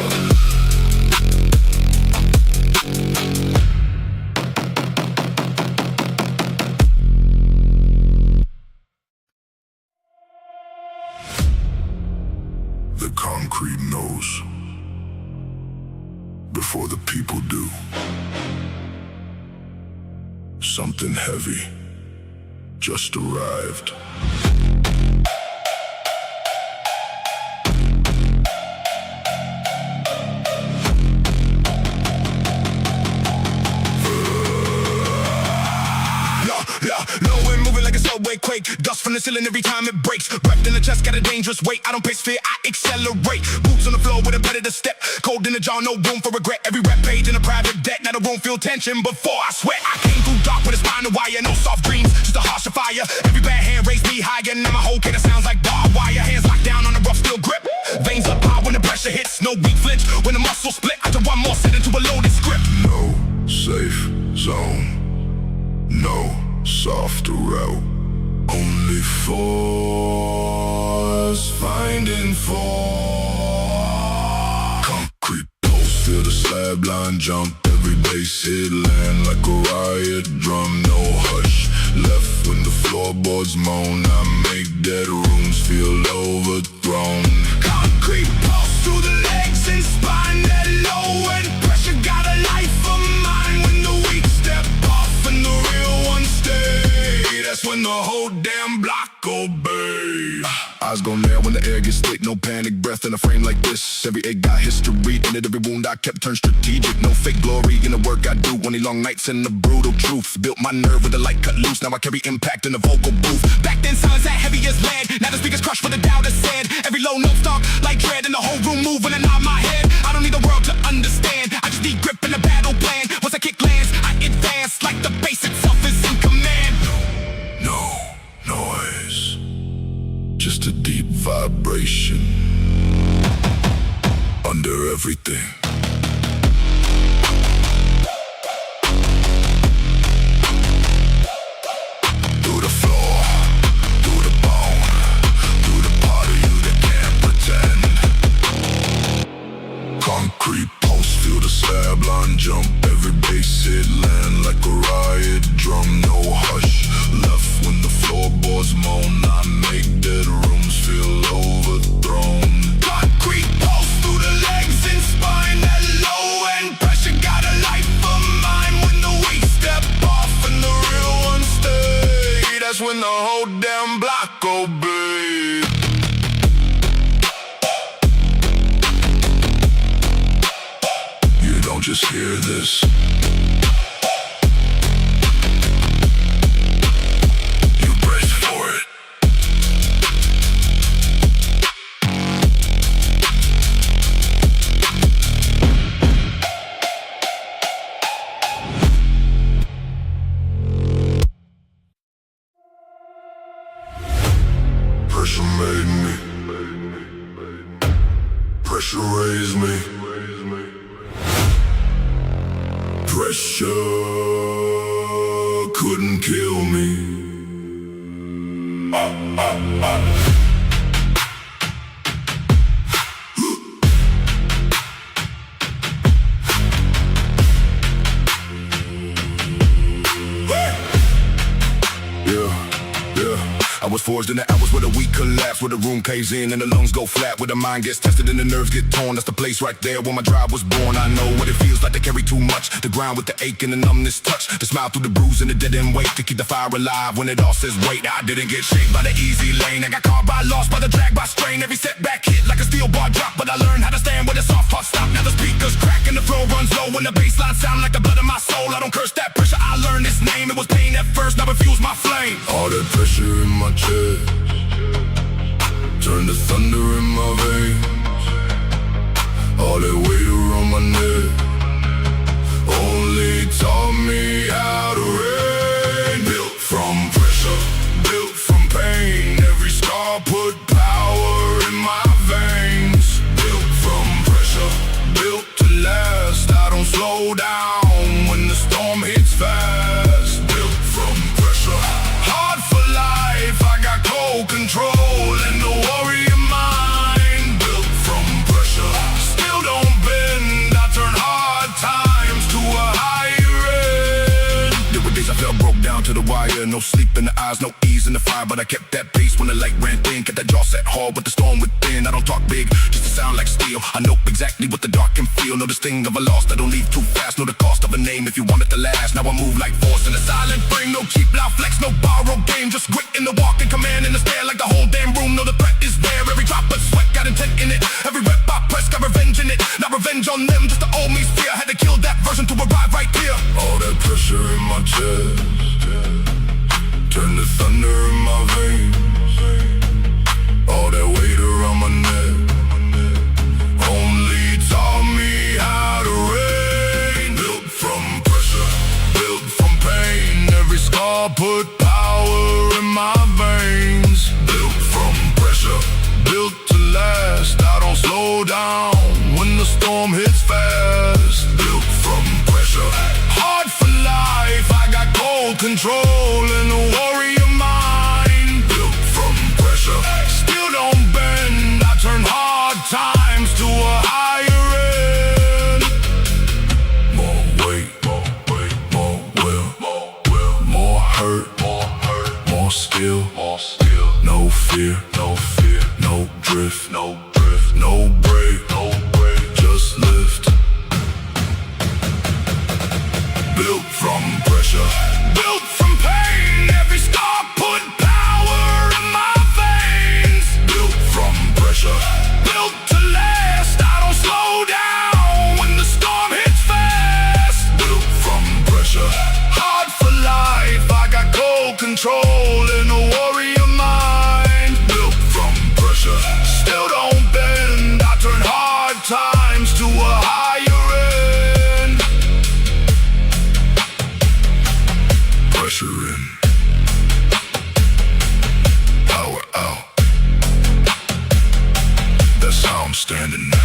people do. Something heavy just arrived. Low and moving like a subway quake. Dust from the ceiling every time it breaks. Wrapped in the chest, got a dangerous weight. I don't pace fear, I accelerate. Boots on the floor with a better step. Cold in the jaw, no room for regret. Every rap page in a private debt. Now the room feel tension before I sweat. I came through dark with a spine of wire. No soft dreams, just a harsher fire. Every bad hand raised me higher. Now my whole kid sounds like barbed wire. Hands locked down on a rough steel grip. Veins up high when the pressure hits. No weak flinch when the muscle split. I took one more set into a loaded script. No safe zone. No softer route. Only force finding force. Concrete post, feel the slab line jump. Every base hit land like a riot drum. No hush left when the floorboards moan. I make dead rooms feel overthrown. Concrete pulse through the legs and spine. That low and pressure got a life of mine. When the weak step off and the real ones stay, that's when the whole damn block obey. Eyes go there when the air gets thick. No panic, breath in a frame like this. Every egg got history in it. Every wound I kept turned strategic. No fake glory in the work I do. Only long nights and the brutal truth. Built my nerve with the light cut loose. Now I carry impact in the vocal booth. Back then silence that heavy as lead. Now the speakers crush what the doubters said. Every low note stomp like dread. And the whole room move when I nod my head. I don't need the world to understand. I just need grip in the battle plan. Once I kick lands, I advance like the base itself is in command. No noise, just a deep vibration under everything. Through the floor, through the bone, through the part of you that can't pretend. Concrete post, feel the slab line jump. Every base hit land like a riot drum. No hush left when the floorboards moan. I make dead rooms feel overthrown. Concrete pulse through the legs and spine. That low and pressure got a life of mine. When the weight step off and the real ones stay, that's when the whole damn block obey. You don't just hear this. You brace for it. Pressure made me. Pressure raised me. Pressure couldn't kill me. I was forged in the hours where the weak collapse, where the room caves in and the lungs go flat, where the mind gets tested and the nerves get torn. That's the place right there where my drive was born. I know what it feels like to carry too much, the ground with the ache and the numbness touch, the smile through the bruise and the dead end weight, to keep the fire alive when it all says wait. I didn't get shaped by the easy lane. I got caught by loss, by the drag, by strain. Every setback hit like a steel bar drop, but I learned how to stand where the soft parts stop. Now the speakers crack and the flow runs low, when the bass line sound like the blood of my soul. I don't curse that pressure, I learned its name. It was pain at first, now it fuels my flame. All that pressure in my chest turn to thunder in my veins. All that weight around my neck only taught me how to reign. Built from pressure, built from pain. Every scar put power in my veins. Built from pressure, built to last. I don't slow down when the storm hits fast. Built from pressure, hard for life. I got cold control and the warrior mind. Built from pressure, still don't bend. I turn hard fear, no sleep in the eyes, no ease in the fire. But I kept that pace when the light ran thin. Kept that jaw set hard with the storm within. I don't talk big, just to sound like steel. I know exactly what the dark can feel. Know the sting of a loss, I don't leave too fast. Know the cost of a name if you want it to last. Now I move like force in a silent frame. No cheap loud flex, no borrowed game. Just grit in the walk and command in the stare. Like the whole damn room, know the threat is there. Every drop of sweat got intent in it. Every rep I press got revenge in it. Not revenge on them, just the old me's fear. Had to kill that version to arrive right here. All that pressure in my chest turn to thunder in my veins. All that weight around my neck only taught me how to reign. Built from pressure, built from pain. Every scar put power in my veins. Built from pressure, built to last. I don't slow down when the storm hits fast. Built from pressure, hard for life. I got cold control and a warrior mind. Built from pressure, still don't bend. I turn hard times to a higher end. More weight, more will, more hurt, more skill, no fear, no drift, no break, just lift. Built from pressure, built from pain. Every scar put power in my veins. Built from pressure, built to last. I don't slow down when the storm hits fast. Built from pressure, hard for life. I got cold control and a warrior mind. Built from pressure, still don't bend. I turn hard times to a higher end. Pressure in, power out. That's how I'm standing now.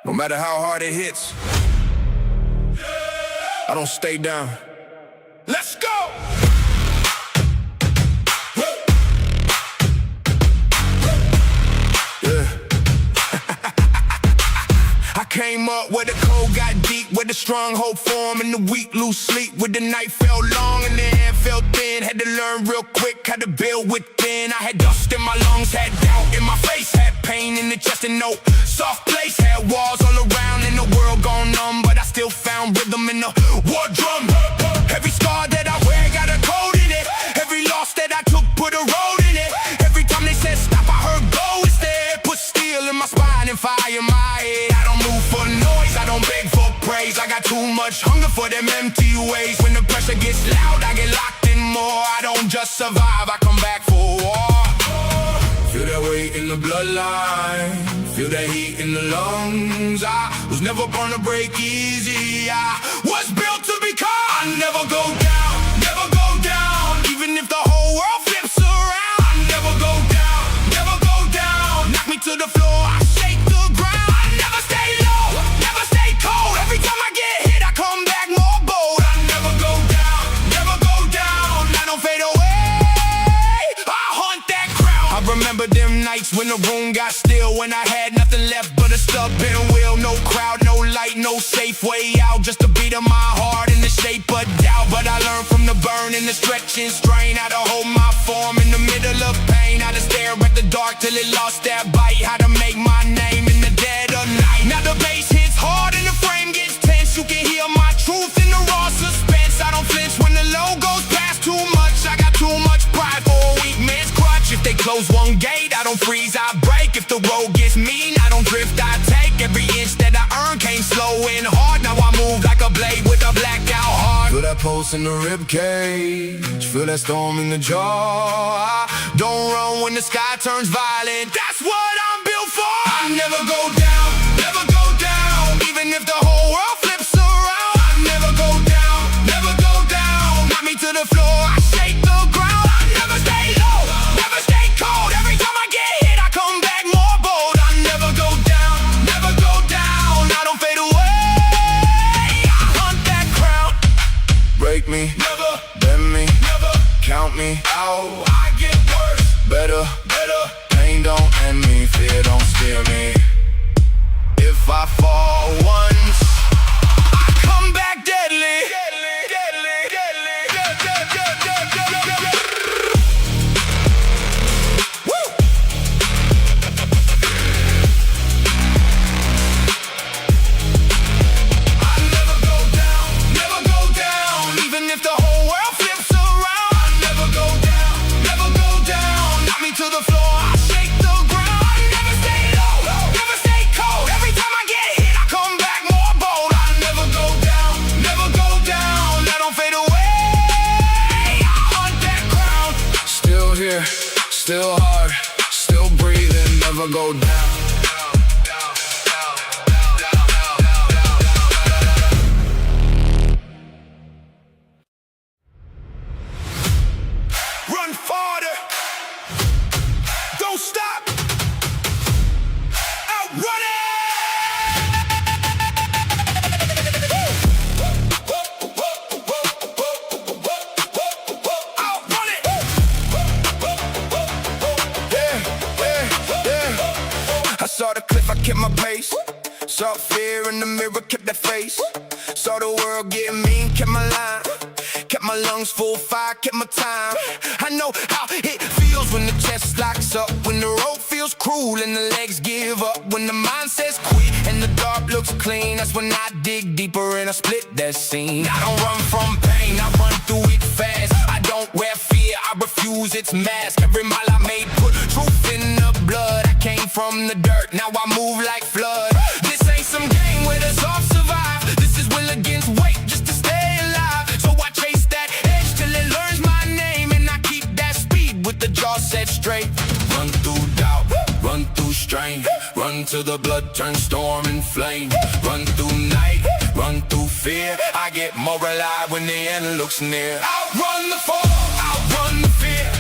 No matter how hard it hits, I don't stay down. Let's go! I came up where the cold got deep, where the strong hope formed and the weak lose sleep. Where the night felt long and the air felt thin. Had to learn real quick how to build within. I had dust in my lungs, had doubt in my face, had pain in the chest and no soft place. Had walls all around and the world gone numb, but I still found rhythm in the war drum. Every scar that I wear got a code in it. Every loss that I took put a road in it. Every time they said stop, I heard go is there. Put steel in my spine and fire in my head. I don't move for noise, I don't beg for praise. I got too much hunger for them empty ways. When the pressure gets loud, I get locked in more. I don't just survive, I come back for war. Feel that weight in the bloodline, feel that heat in the lungs. I was never born to break easy. I was built to become. I never go down, never go down. Even if the whole world flips around, I never go down, never go down. Knock me to the floor, I shake the ground. I never stay low, never stay cold. Every time I get hit, I come back more bold. I never go down, never go down. I don't fade away, I hunt that crowd. I remember them nights when the room got still, when I had nothing left but a stubborn will. No crowd, no light, no safe way out. Just a beat of my heart in the shape of doubt. But I learned from the burn and the stretch and strain how to hold my form in the middle of pain. How to stare at the dark till it lost that bite. How to make my name in the dead of night. Now the bass hits hard and the frame gets tense. You can hear my truth in the raw suspense. I don't flinch when the low goes past too much. I got too much pride for a weak man's crutch. If they close one gate, I don't freeze, I break. If the road gets mean, I don't drift, I take. Every inch that I earn came slow and hard. Now I move like a blade with a blackout heart. Feel that pulse in the rib cage, feel that storm in the jaw. I don't run when the sky turns violent. That's what I'm built for. I never go down, never go down. Even if the whole world flips around, I never go down, never go down. Knock me to the floor, I shake the ground. I never stay low, never stay cold. Every time I get hit, I come back more bold. I never go down, never go down. I don't fade away, I hunt that crowd. Break me, never bend me, never count me out. I get worse, better, pain don't find me, fear don't steer me. If I fall once, I come back deadly. Woo! I never go down, even if the whole world flips around. I never go down, knock me to the floor, I shake the ground. I never stay low, never stay cold. Every time I get hit, I come back more bold. I never go down, I don't fade away. I hunt that crown. Still here, still hard, still breathing, never go down. Run farther, don't stop, outrun it. Outrun it. Yeah. I saw the cliff, I kept my pace. Saw fear in the mirror, kept that face. Saw the world getting mean, kept my line. Kept my lungs full fire, kept my time. I know how it feels when the chest locks up, when the road feels cruel and the legs give up, when the mind says quit and the dark looks clean. That's when I dig deeper and I split that scene. I don't run from pain, I run through it fast. I don't wear fear, I refuse its mask. Every mile I made put truth in the blood. I came from the dirt, now I move like flood. This ain't some game where the soft survive. This is will against weight just to stay alive. So I chase that edge till it learns my name, and I keep that speed with the jaw set straight. Run through doubt, run through strain, run till the blood turns storm and flame. Run through night, run through fear. I get more alive when the end looks near. Outrun the fall, outrun the fear.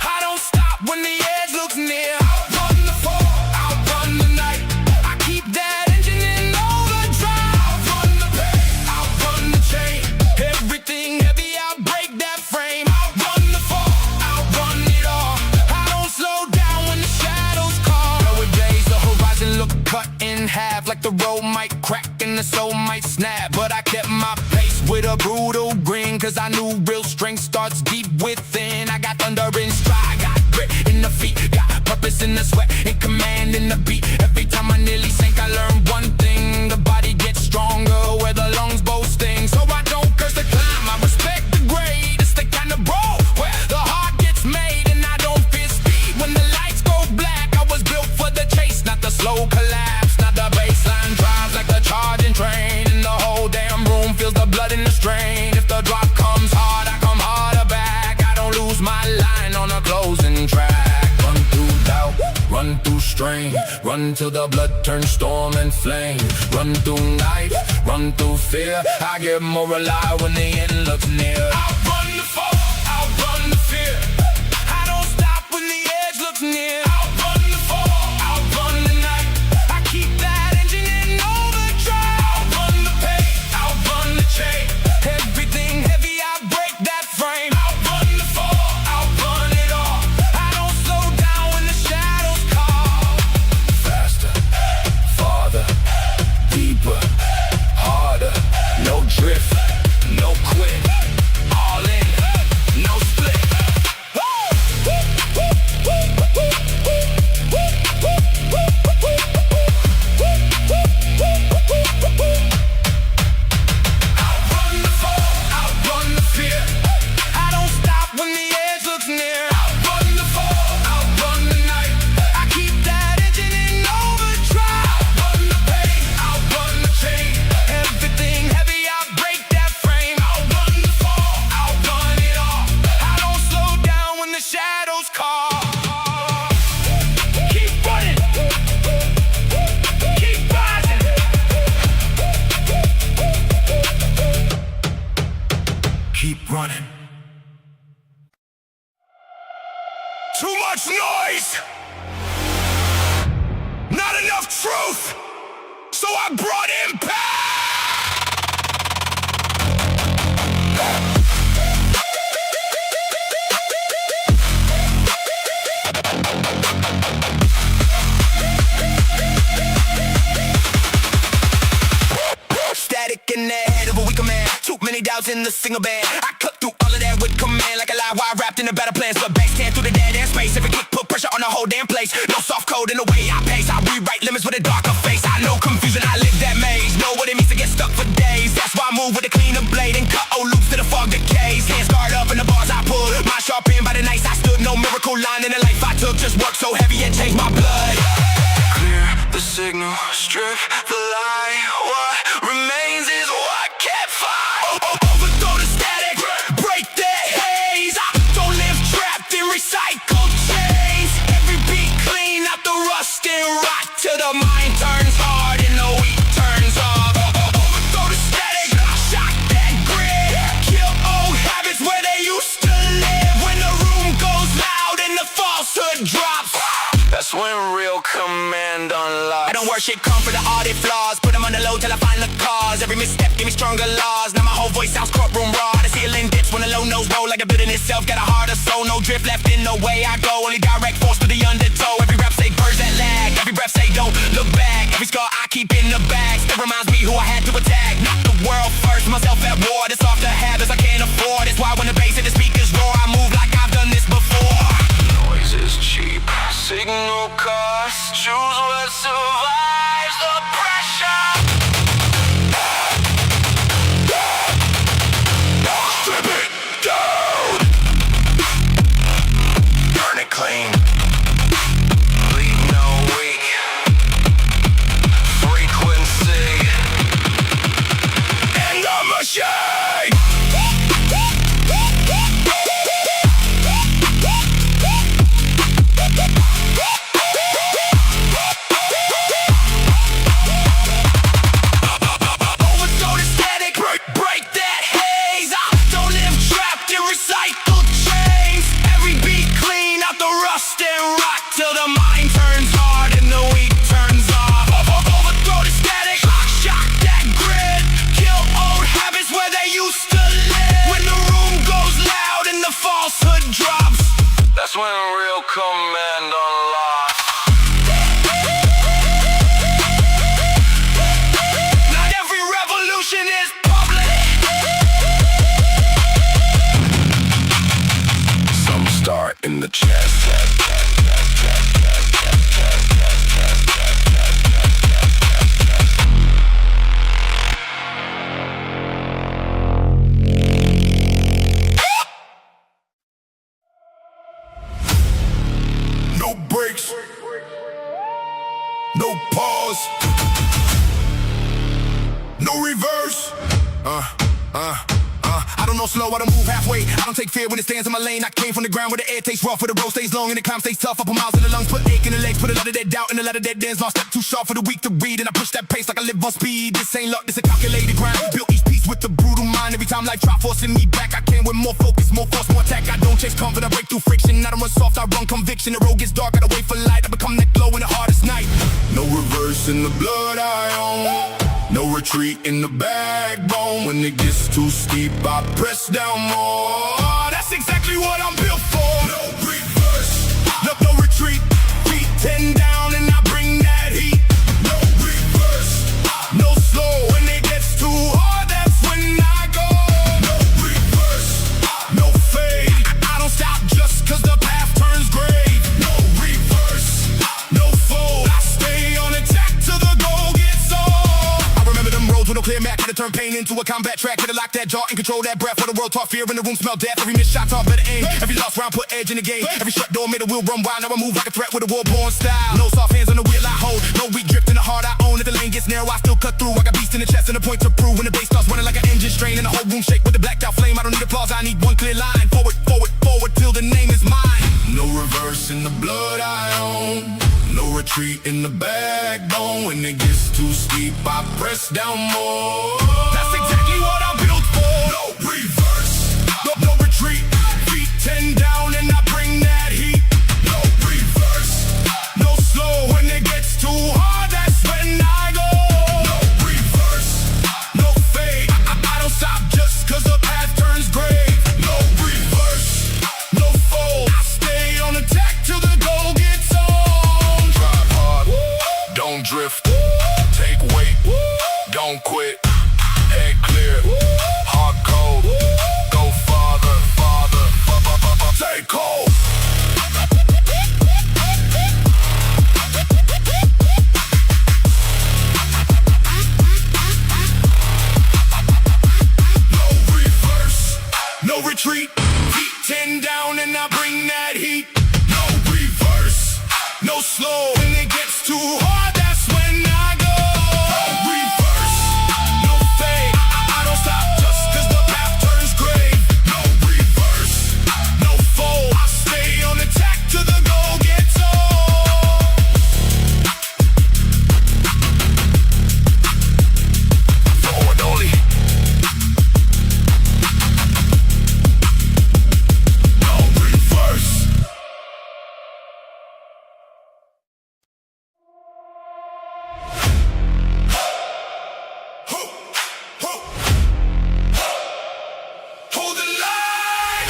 I don't stop when the edge looks near. Outrun the fall, outrun the night. I keep that engine in overdrive. Outrun the pain, outrun the chain. Everything heavy, I break that frame. Outrun the fall, outrun it all. I don't slow down when the shadows call. Nowadays the horizon look cut in half, like the road might crack and the soul might snap. But I kept my pace with a brutal grin, cause I knew real strength starts deep within. I got thunder in stride, got grit in the feet, got purpose in the sweat and command in the beat. Every time I nearly sink, I learned one thing: the body gets stronger where the lungs both sting. So I don't curse the climb, I respect the grade. It's the kind of road where the heart gets made, and I don't fear speed when the lights go black. I was built for the chase, not the slow collapse. Not the baseline drives like the charging train, and the whole damn room feels the blood in the strain. If the drop comes hard, I come harder back. I don't lose my line on a closing track. Run through doubt, run through strain, run till the blood turns storm and flame. Run through night, run through fear. I get more alive when the end looks near. Outrun the fall, outrun the fear. I don't stop when the edge looks near. Outrun the fall, outrun the night. I keep that engine in overdrive. Outrun the pain, outrun the chain. Everything heavy, I break that frame. Outrun the fall, outrun it all. I don't slow down when the shadows call. Faster, farther, deeper, harder. No drift, no quit. All in, no split. Outrun the fall, outrun the fear. I don't stop when the edge looks near. Outrun the fall, outrun the night. I keep that engine in overdrive. Outrun the pain, outrun the chain. Everything heavy, I break that frame. Outrun the fall, outrun it all. I don't slow down when the shadows call. Keep running, keep rising. Keep running. Too much noise, not enough truth, so I brought impact. bars in the single band. I cut through all of that with command, like a live wire wrapped in a better plan. So backstand through the dead end space. Every kick put pressure on the whole damn place. No soft code in the way I pace. I rewrite limits with a darker face. I know confusion, I live that maze. Know what it means to get stuck for days. That's why I move with a cleaner blade and cut old loops to the fog decays. Hands guard up in the bars I pull. My sharp in by the nights I stood. No miracle line in the life I took. Just work so heavy it changed my blood. Clear the signal, strip the lie. What remains is what can't fight. Overthrow the static, break the haze. I don't live trapped in recycled chains. Every beat clean out the rust and rot till the mind turns hard and the weak turns off. Overthrow the static, shock that grid. Kill old habits where they used to live. When the room goes loud and the falsehood drops, That's when real command unlocks. I don't worship, come for the audit flaws. Put them on the low till I find the cause. Every misstep give me stronger laws. Now my whole voice sounds courtroom raw. The ceiling dips when the low notes roll like the building itself. Got a harder soul, no drift left in the way I go. Only direct force to the undertow. Every rep say birds that lag. Every breath say don't look back. Every scar I keep in the bag still reminds me who I had to attack. Not the world first, myself at war. This off the habits I can't afford. It's why when the bass and the speakers roar, I move like I've done this before. Noise is cheap, signal cost. Choose what survives the pressure. Strip it down. Burn it clean. Leave no weak. Frequency. And the machine. Overthrow the static, break that haze. I don't live trapped in recycled chains. Every beat clean out the rust and rot till the mind turns hard and the weak turns off. Overthrow the static, shock that grid. Kill old habits where they used to live. When the room goes loud and the falsehood drops, That's when real command unlocks. not every revolution is public. Some start in the chest. No breaks. No pause. No reverse. I don't know slow, I don't move halfway. I don't take fear when it stands in my lane. I came from the ground where the air tastes rough, where the road stays long and the climb stays tough. Up a miles in the lungs, put ache in the legs, put a lot of that doubt in a lot of that dance. Lost step too sharp for the weak to read, and I push that pace like I live on speed. This ain't luck, this a calculated grind. Built each piece with the brutal mind. Every time life try forcing me back, I came with more focus, more force, more attack. I don't chase comfort, I break through friction. I don't run soft, I run conviction. The road gets dark, gotta wait for light. I become that glow in the hardest night. No reverse in the blood I own. No retreat in the backbone. When it gets too steep, I press down more. That's exactly what I'm built for. No reverse. No retreat. Feet 10 down and I bring that heat. No reverse. No slow. When it gets too hard, that's when I go. No reverse. No fade. I don't stop just cause the path turns gray. No reverse. No fold. I stay on attack till the goal gets on. I remember them roads with no clear map. Had to turn pain into a combat track. Had to lock that jaw and control that breath. For the world taught fear in the room smell death. Every missed shot taught better aim. Every lost round put edge in the game. Every shut door made a wheel run wild. Now I move like a threat with a war-born style. No soft hands on the wheel I hold. No weak drift in the heart I own. If the lane gets narrow I still cut through. I got beast in the chest and a point to prove. When the bass starts running like an engine strain and the whole room shake with the blacked out flame. I don't need applause, I need one clear line. Forward, forward, forward till the name is mine. No reverse in the blood I own. No retreat in the backbone. When it gets too steep, I press down more. That's exactly what I'm built for. No reverse. No retreat. Feet 10 down and I bring that heat. No reverse. No slow. When it gets too hard, that's when I go. No reverse. No fade. I don't stop just cause the path turns gray. No reverse. No fold. I stay on attack till the goal gets on. Drive hard. Don't drift. Take weight. Don't quit. no slow. When it gets too hard, that's when I go. Reverse, no fade. I don't stop just cause the path turns gray. No reverse, no fold. I stay on attack till the goal gets old. Forward only. No reverse. Hold the line.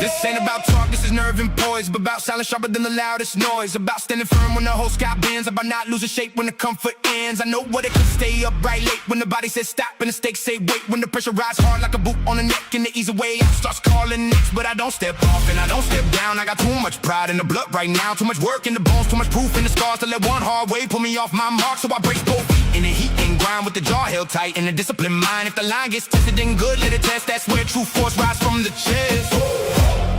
This ain't about talk, this is nerve and poise. But about silence sharper than the loudest noise. About standing firm when the whole sky bends. About not losing shape when the comfort ends. I know what it can stay upright late when the body says stop and the stakes say wait. When the pressure rises hard like a boot on the neck and the easy way out starts calling next. But I don't step off and I don't step down. I got too much pride in the blood right now. Too much work in the bones, too much proof in the scars to let one hard wave pull me off my mark. So I brace both feet in the heat and grind with the jaw held tight and a disciplined mind. If the line gets tested then good, let it test. That's where true force rise from the chest.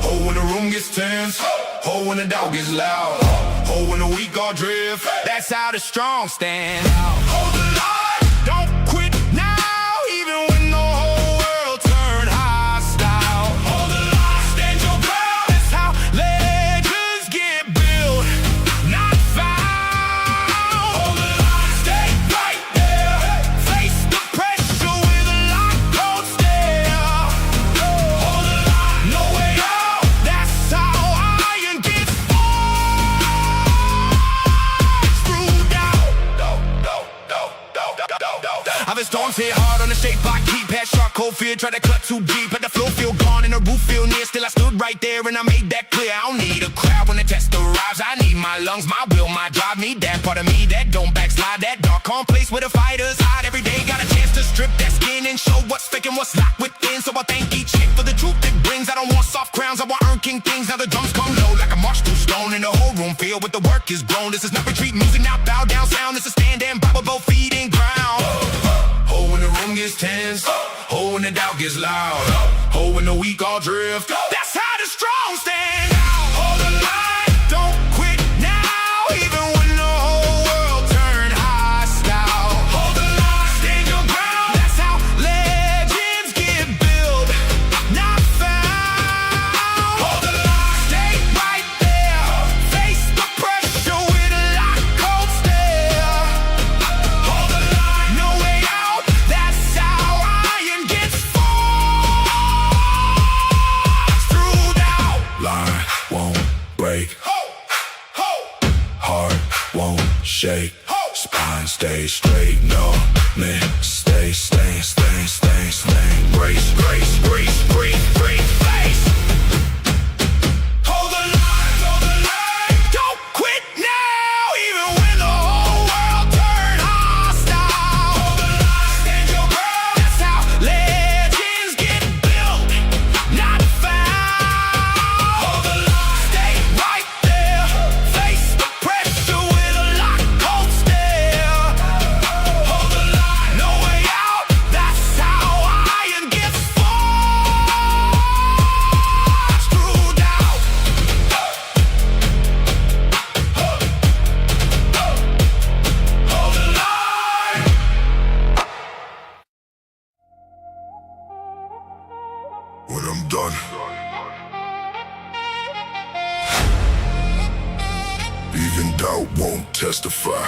Oh, when the room gets tense. Oh, when the doubt gets loud. Oh, when the weak all drift. That's how the strong stand out. Hold the line, don't quit now, even when the whole world turn hostile. Hold the line, stand your ground. That's how legends get built, not found. Hold the line, stay right there. Face the pressure with a lock, cold stare. Hold the line, no way out. That's how iron gets forged through doubt. I've been storms hit hard on the shape I keep. Had sharp cold fear, try to cut too deep. Had the flow feel gone and the roof feel near. Still I stood right there and I made that clear. I don't need a crowd when the test arrives. I need my lungs, my will, my drive. Need that part of me that don't backslide. That dark, calm place where the fighters hide. Every day got a chance to strip that skin and show what's fake and what's locked within. So I thank each hit for the truth it brings. I don't want soft crowns, I want earn king things. Now the drums come low like a march through stone. And the whole room filled with the work is grown. This is not retreat music, now bow down sound. This is stand and bob with both feet in ground. Oh, when the room gets tense. Oh, when the doubt gets loud. Oh, when the weak all drift. That's how the strong stand out. Hold the line, don't quit now, even when the whole world turn hostile. Hold the line, stand your ground. That's how legends get built, not found. Hold the line, stay right there. Face the pressure with a lock, cold stare. Hold the line, no way out. That's how iron gets forged through doubt. Line won't break, heart won't shake, spine stay straight, no mistake, stay, grace, grace, grace, grace, grace, face. Hold the line, don't quit now, even when the whole world turn hostile. Hold the line, stand your ground. That's how legends get built, not found. Hold the line, stay right there. Face the pressure with a lock, cold stare. Hold the line, no way out. That's how iron gets forged through doubt. Hold the line. When I'm done, even doubt won't testify.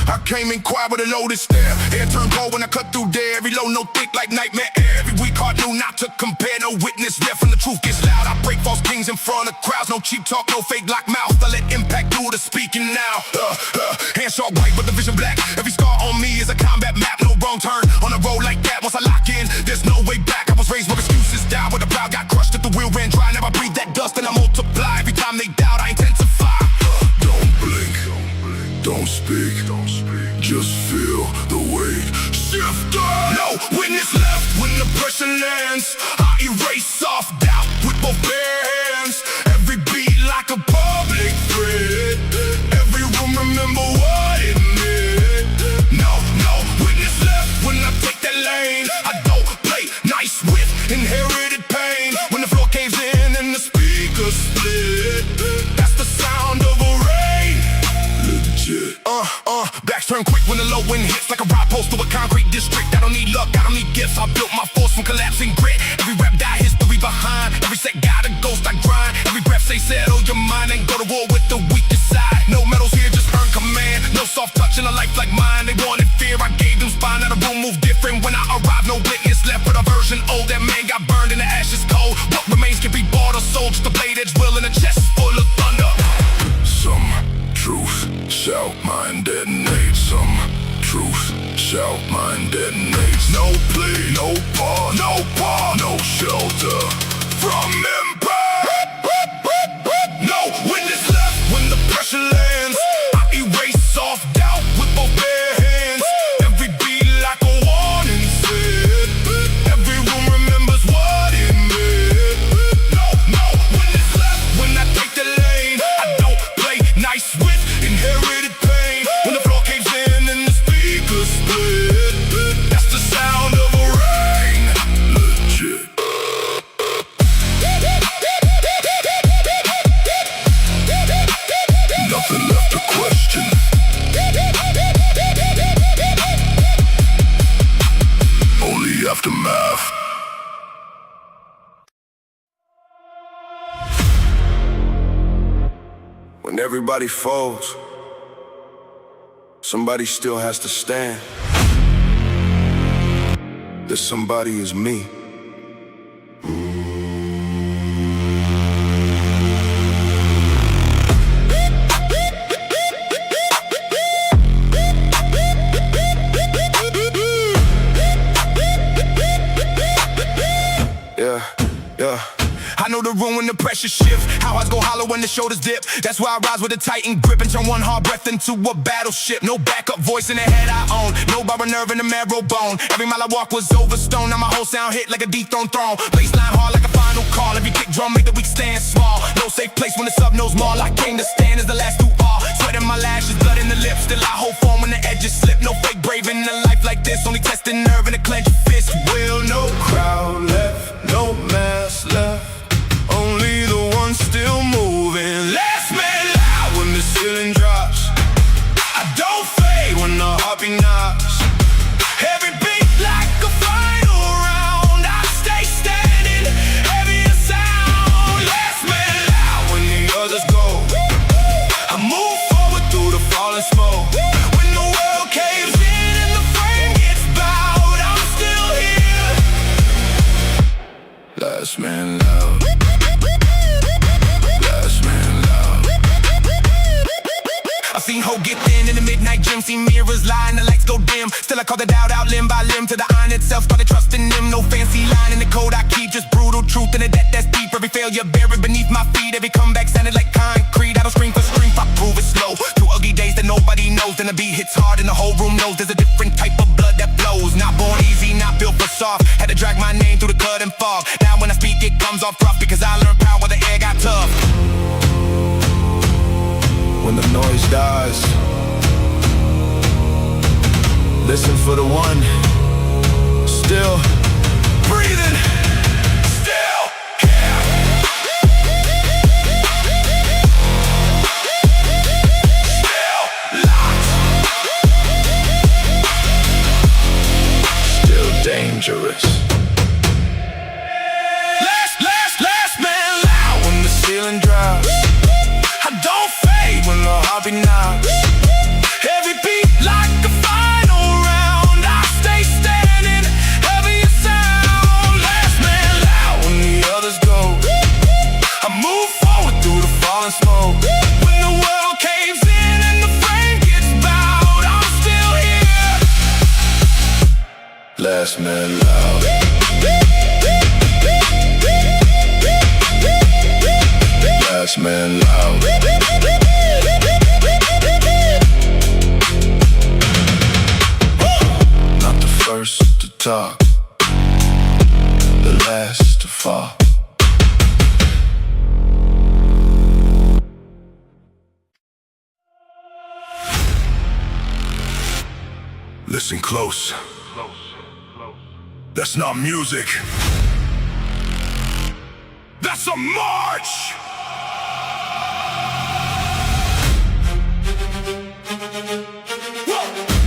I came in quiet with a loaded stare. Air turned cold when I cut through there. Every low note thick like nightmare air. Every weak heart knew not to compare. No witness there from the truth gets loud. I break false kings in front of crowds. No cheap talk, no fake lock mouth. I let impact do the speaking now. Hands sharp white but the vision black. Every scar on me is a combat map. No wrong turn on a road like that. Once I lock in, there's no way back. I was raised with excuses down. Where the proud got crushed if the wheel ran dry. Now I breathe that dust and I multiply. Every time they doubt, I intensify. Don't blink, don't speak, just feel the weight. Shifter! No witness left when the pressure lands. I erase off doubt with both bare turn quick when the low wind hits. Like a ride post to a concrete district. I don't need luck, I don't need gifts. I built my force from collapsing grit. Every rap die, history behind. Every set got a ghost, I grind. Every breath say settle your mind and go to war with the weakest side. No medals here, just earn command. No soft touch in a life like mine. They wanted fear, I gave them spine. Now the room moved different when I arrived. No witness left but a version old. That man got burned in the ashes cold. What remains can be bought or sold. Just a blade edge will in a chest full of thunder. Some truth shall mine detonate. Some truth shall mine detonate. No plea, no bar, no shelter from empire. No witness left when the pressure lands. I erase off doubt with both bare hands. Every beat like a warning said. Every room remembers what it meant. No witness left when I take the lane. I don't play nice with inherited pain. When the floor caves in and the speakers split, that's the sound of a rain. Legit. Nothing left to question. Only aftermath. When everybody falls, somebody still has to stand. This somebody is me. Yeah. I know the room when the pressure shift. How hearts go hollow when the shoulders dip. That's why I rise with a tightened grip and turn one hard breath into a battleship. No backup voice in the head I own. No borrowed nerve in the marrow bone. Every mile I walk was over stone. Now my whole sound hit like a dethroned throne. Baseline hard like a final call. Every kick drum make the weak stand small. No safe place when the sub knows more. I came to stand as the last to all. Sweat in my lashes, blood in the lips. Still I hold form when the edges slip. No fake brave in a life like this. Only testing nerve in a clenched fist. Will no crowd left, no mass left. Only the one still moving. Last man loud when the ceiling drops. I don't fade when the heartbeat knocks. Every beat like a final round. I stay standing, heavier sound. Last man loud when the others go. I move forward through the falling smoke. When the world caves in and the frame gets bowed, I'm still here. Last man loud. I seen Ho get thin in the midnight gym. Seen mirrors lie and the lights go dim. Still I call the doubt out limb by limb. To the iron itself started trusting them. No fancy line in the code I keep. Just brutal truth in a debt that's deep. Every failure buried beneath my feet. Every comeback sounded like concrete. I don't scream for strength, I prove it slow. Through ugly days that nobody knows. Then the beat hits hard and the whole room knows there's a different type of blood that flows. Not born easy, not built for soft. Had to drag my name through the cloud and fog. Now when I speak it comes off rough. Because I learned power, the air got tough. When the noise dies, listen for the one still Breathing, still here. Still locked. Still dangerous. Last man loud when the ceiling drops. I don't fade when the heartbeat knocks. Every beat like a final round. I stay standing, heavier sound. Last man loud when the others go. I move forward through the falling smoke. When the world caves in and the frame gets bowed, I'm still here. Last man loud. Last man loud. Not the first to talk, the last to fall. Listen close. That's not music. That's a march! Whoa.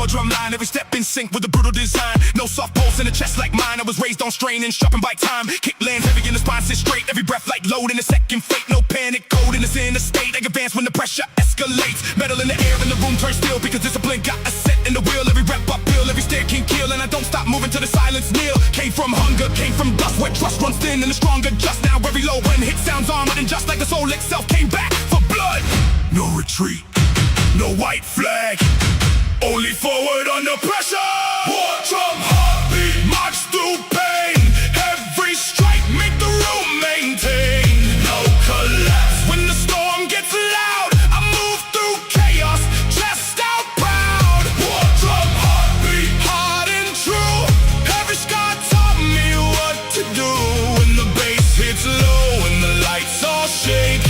drum line, every step in sync with the brutal design. No soft pulse in the chest like mine. I was raised on strain and sharpened by time. Kick land heavy in the spine, sit straight. Every breath like load in a second fate. No panic, code in the state. I advance when the pressure escalates. Metal in the air and the room turns still because discipline got a set in the wheel. Every rep I feel, every stare can kill, and I don't stop moving till the silence kneel. Came from hunger, came from dust, where trust runs thin and the stronger just. Now every low one hit sounds armored, and just like the soul itself came back for blood. No retreat, no white flag, only forward under pressure. War drum heartbeat, march through pain. Every strike make the room maintain. No collapse when the storm gets loud. I move through chaos, chest out proud. War drum heartbeat, hard and true. Every scar taught me what to do. When the bass hits low and the lights all shake,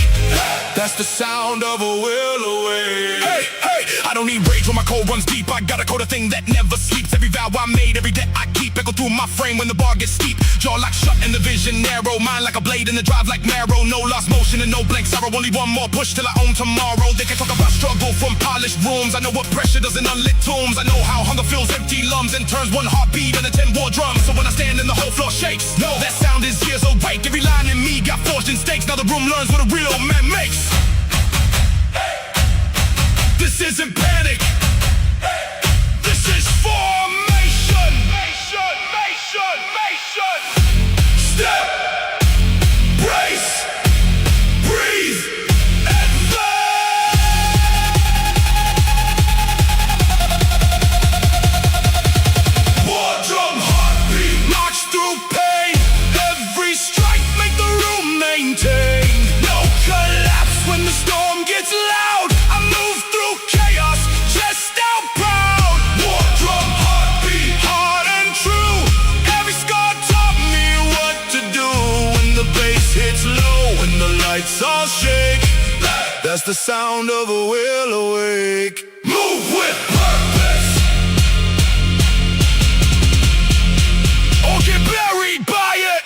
that's the sound of a will awake. Hey, hey, I don't need rage when my code runs deep. I got a code, a thing that never sleeps. Every vow I made, every debt I keep, echo through my frame when the bar gets steep. Jaw locked shut and the vision narrow. Mind like a blade and the drive like marrow. No lost motion and no blank sorrow. Only one more push till I own tomorrow. They can talk about struggle from polished rooms. I know what pressure does in unlit tombs. I know how hunger fills empty lungs and turns one heartbeat into 10 war drums. So when I stand and the whole floor shakes, no, that sound is years awake. Every line in me got forged in stakes. Now the room learns what a real man makes. This isn't panic. This is formation. Step, brace, breathe, advance. War drum heartbeat, march through pain. Every strike make the room maintain. No collapse when the storm gets loud. I move through chaos, chest out proud. War drum heartbeat, hard and true. Every scar taught me what to do. When the bass hits low and the lights all shake, that's the sound of a will awake. Move with purpose, or get buried by it.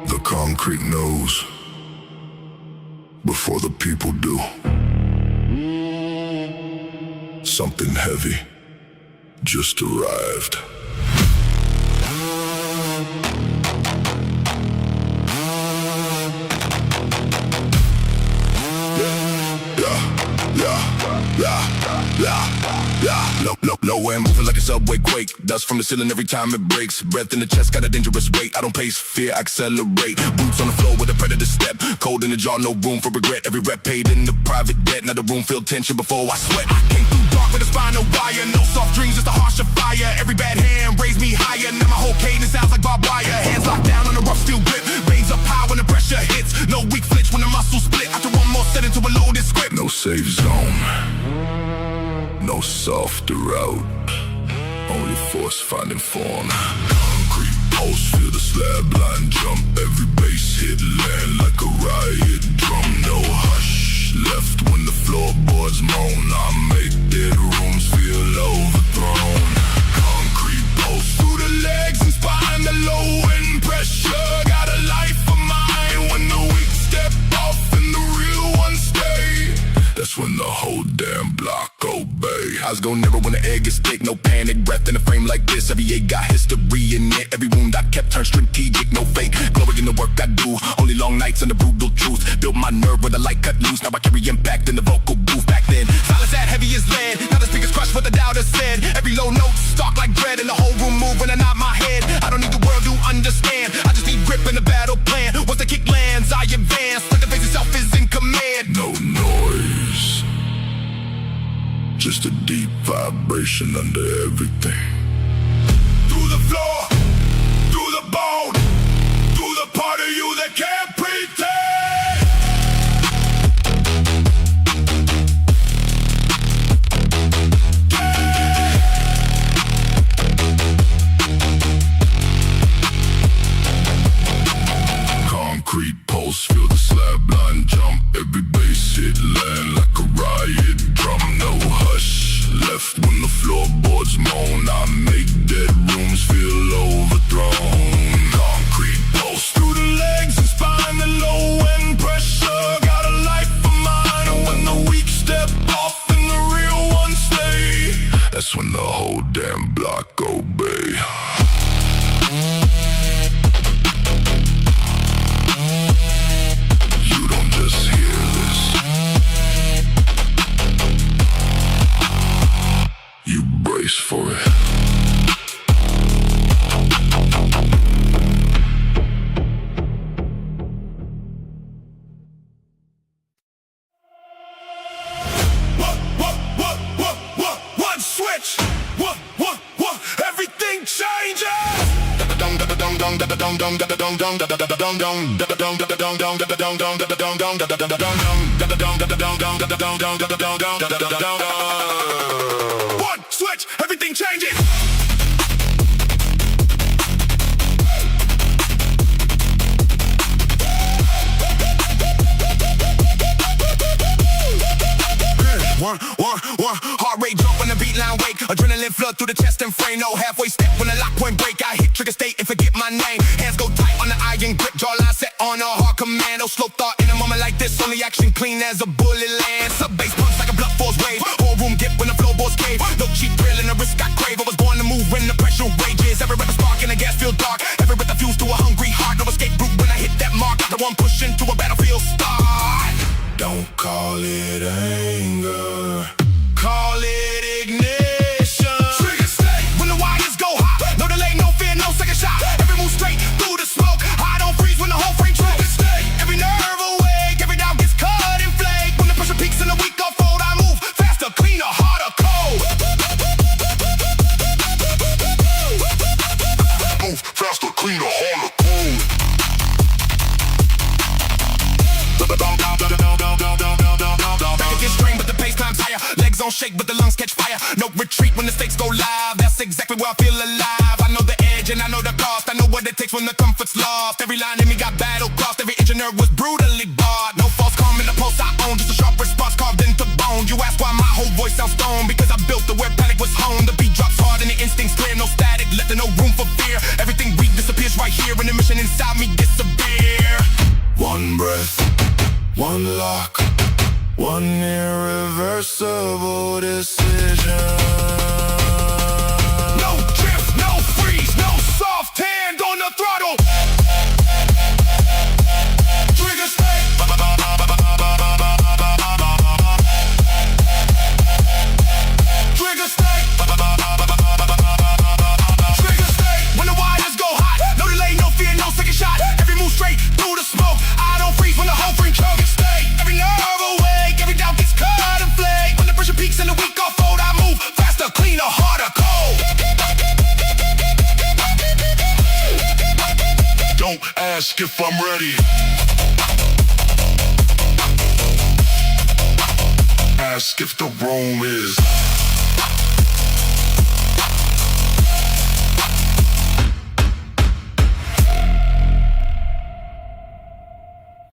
The concrete knows before the people do. Something heavy just arrived. Nowhere moving like a subway quake. Dust from the ceiling every time it breaks. Breath in the chest, got a dangerous weight. I don't pace, fear, accelerate. Boots on the floor with a predator step. Cold in the jaw, no room for regret. Every rep paid in the private debt. Now the room feel tension before I sweat. I came through dark with a spinal wire. No soft dreams, just a harsher fire. Every bad hand raised me higher. Now my whole cadence sounds like barbed wire. Hands locked down on a rough steel grip. Veins up high when the pressure hits. No weak flinch when the muscles split. After one more set into a loaded script. No safe zone, no softer route, only force finding form. Concrete pulse, feel the slab line jump. Every bass hit land like a riot drum. No hush left when the floorboards moan. I make dead rooms feel overthrown. Concrete pulse through the legs and spine. The low end pressure got a life of mine. When the weak step off and the real ones stay, that's when the whole damn block obey. Eyes go never when the egg is thick. No panic, breath in a frame like this. Every egg got history in it. Every wound I kept turned strategic. No fake, glory in the work I do. Only long nights and the brutal truth. Built my nerve with a light cut loose. Now I carry impact in the vocal booth. Back then, silence that heavy as lead. Now the speakers crush what the doubters said. Every low note stalk like bread. And the whole room move when I nod my head. I don't need the world to understand. I just need grip in the battle plan. Once the kick lands, I advance. Like the face itself is in command. No noise, just a deep vibration under everything. Through the floor, through the bone, through the part of you that can't pretend. Concrete pulse, feel the slab line jump. Every bass One switch, everything changes. One, heart rate jump when the beat line wake. Adrenaline flood through the chest and frame. No halfway step when the lock point break. I hit trigger state and forget my name. Hands go tight on the iron grip. Jawline set on a hard commando. Slow thought in a moment like this. Only action clean as a bullet lands. Sub bass punch like a blunt force wave. Whole room dip when the floorboards cave. No cheap thrill and the risk I crave. I was born to move when the pressure rages. Every breath a spark and the gas feel dark. Every breath I fuse to a hungry heart. No escape route when I hit that mark. The one push into a battlefield start. Don't call it anger. Call it ignition. Trigger state when the wires go hot. No delay, no fear, no second shot. Every move straight through the smoke. I don't freeze when the whole frame trigger state. Every nerve awake, every doubt gets cut and flake. When the pressure peaks and the weak unfold, I move faster, cleaner, harder, cold. Move faster, cleaner, harder, cold. Get strained, but the pace climbs higher. Legs on shake, but the lungs catch fire. No retreat when the stakes go live. That's exactly where I feel alive. I know the edge and I know the cost. I know what it takes when the comfort's lost. Every line in me got battle crossed. Every inch and nerve was brutally barred. No false calm in the pulse I own. Just a sharp response carved into bone. You ask why my whole voice sounds stone. Because I built it where panic was honed. The beat drops hard and the instincts clear. No static, left no room for fear. Everything weak disappears right here. And the mission inside me gets severe. One breath, one lock, one irreversible decision. No drift, no freeze, no soft hand on the throttle. Trigger state. Trigger state. Trigger state. When the wires go hot, no delay, no fear, no second shot. Every move straight through the smoke. I don't freeze when the whole frame trigger state. Every nerve awake, every doubt gets cut and flake. When the pressure peaks and the weak unfold, I move faster, cleaner, harder, cold. Don't ask if I'm ready. Ask if the room is.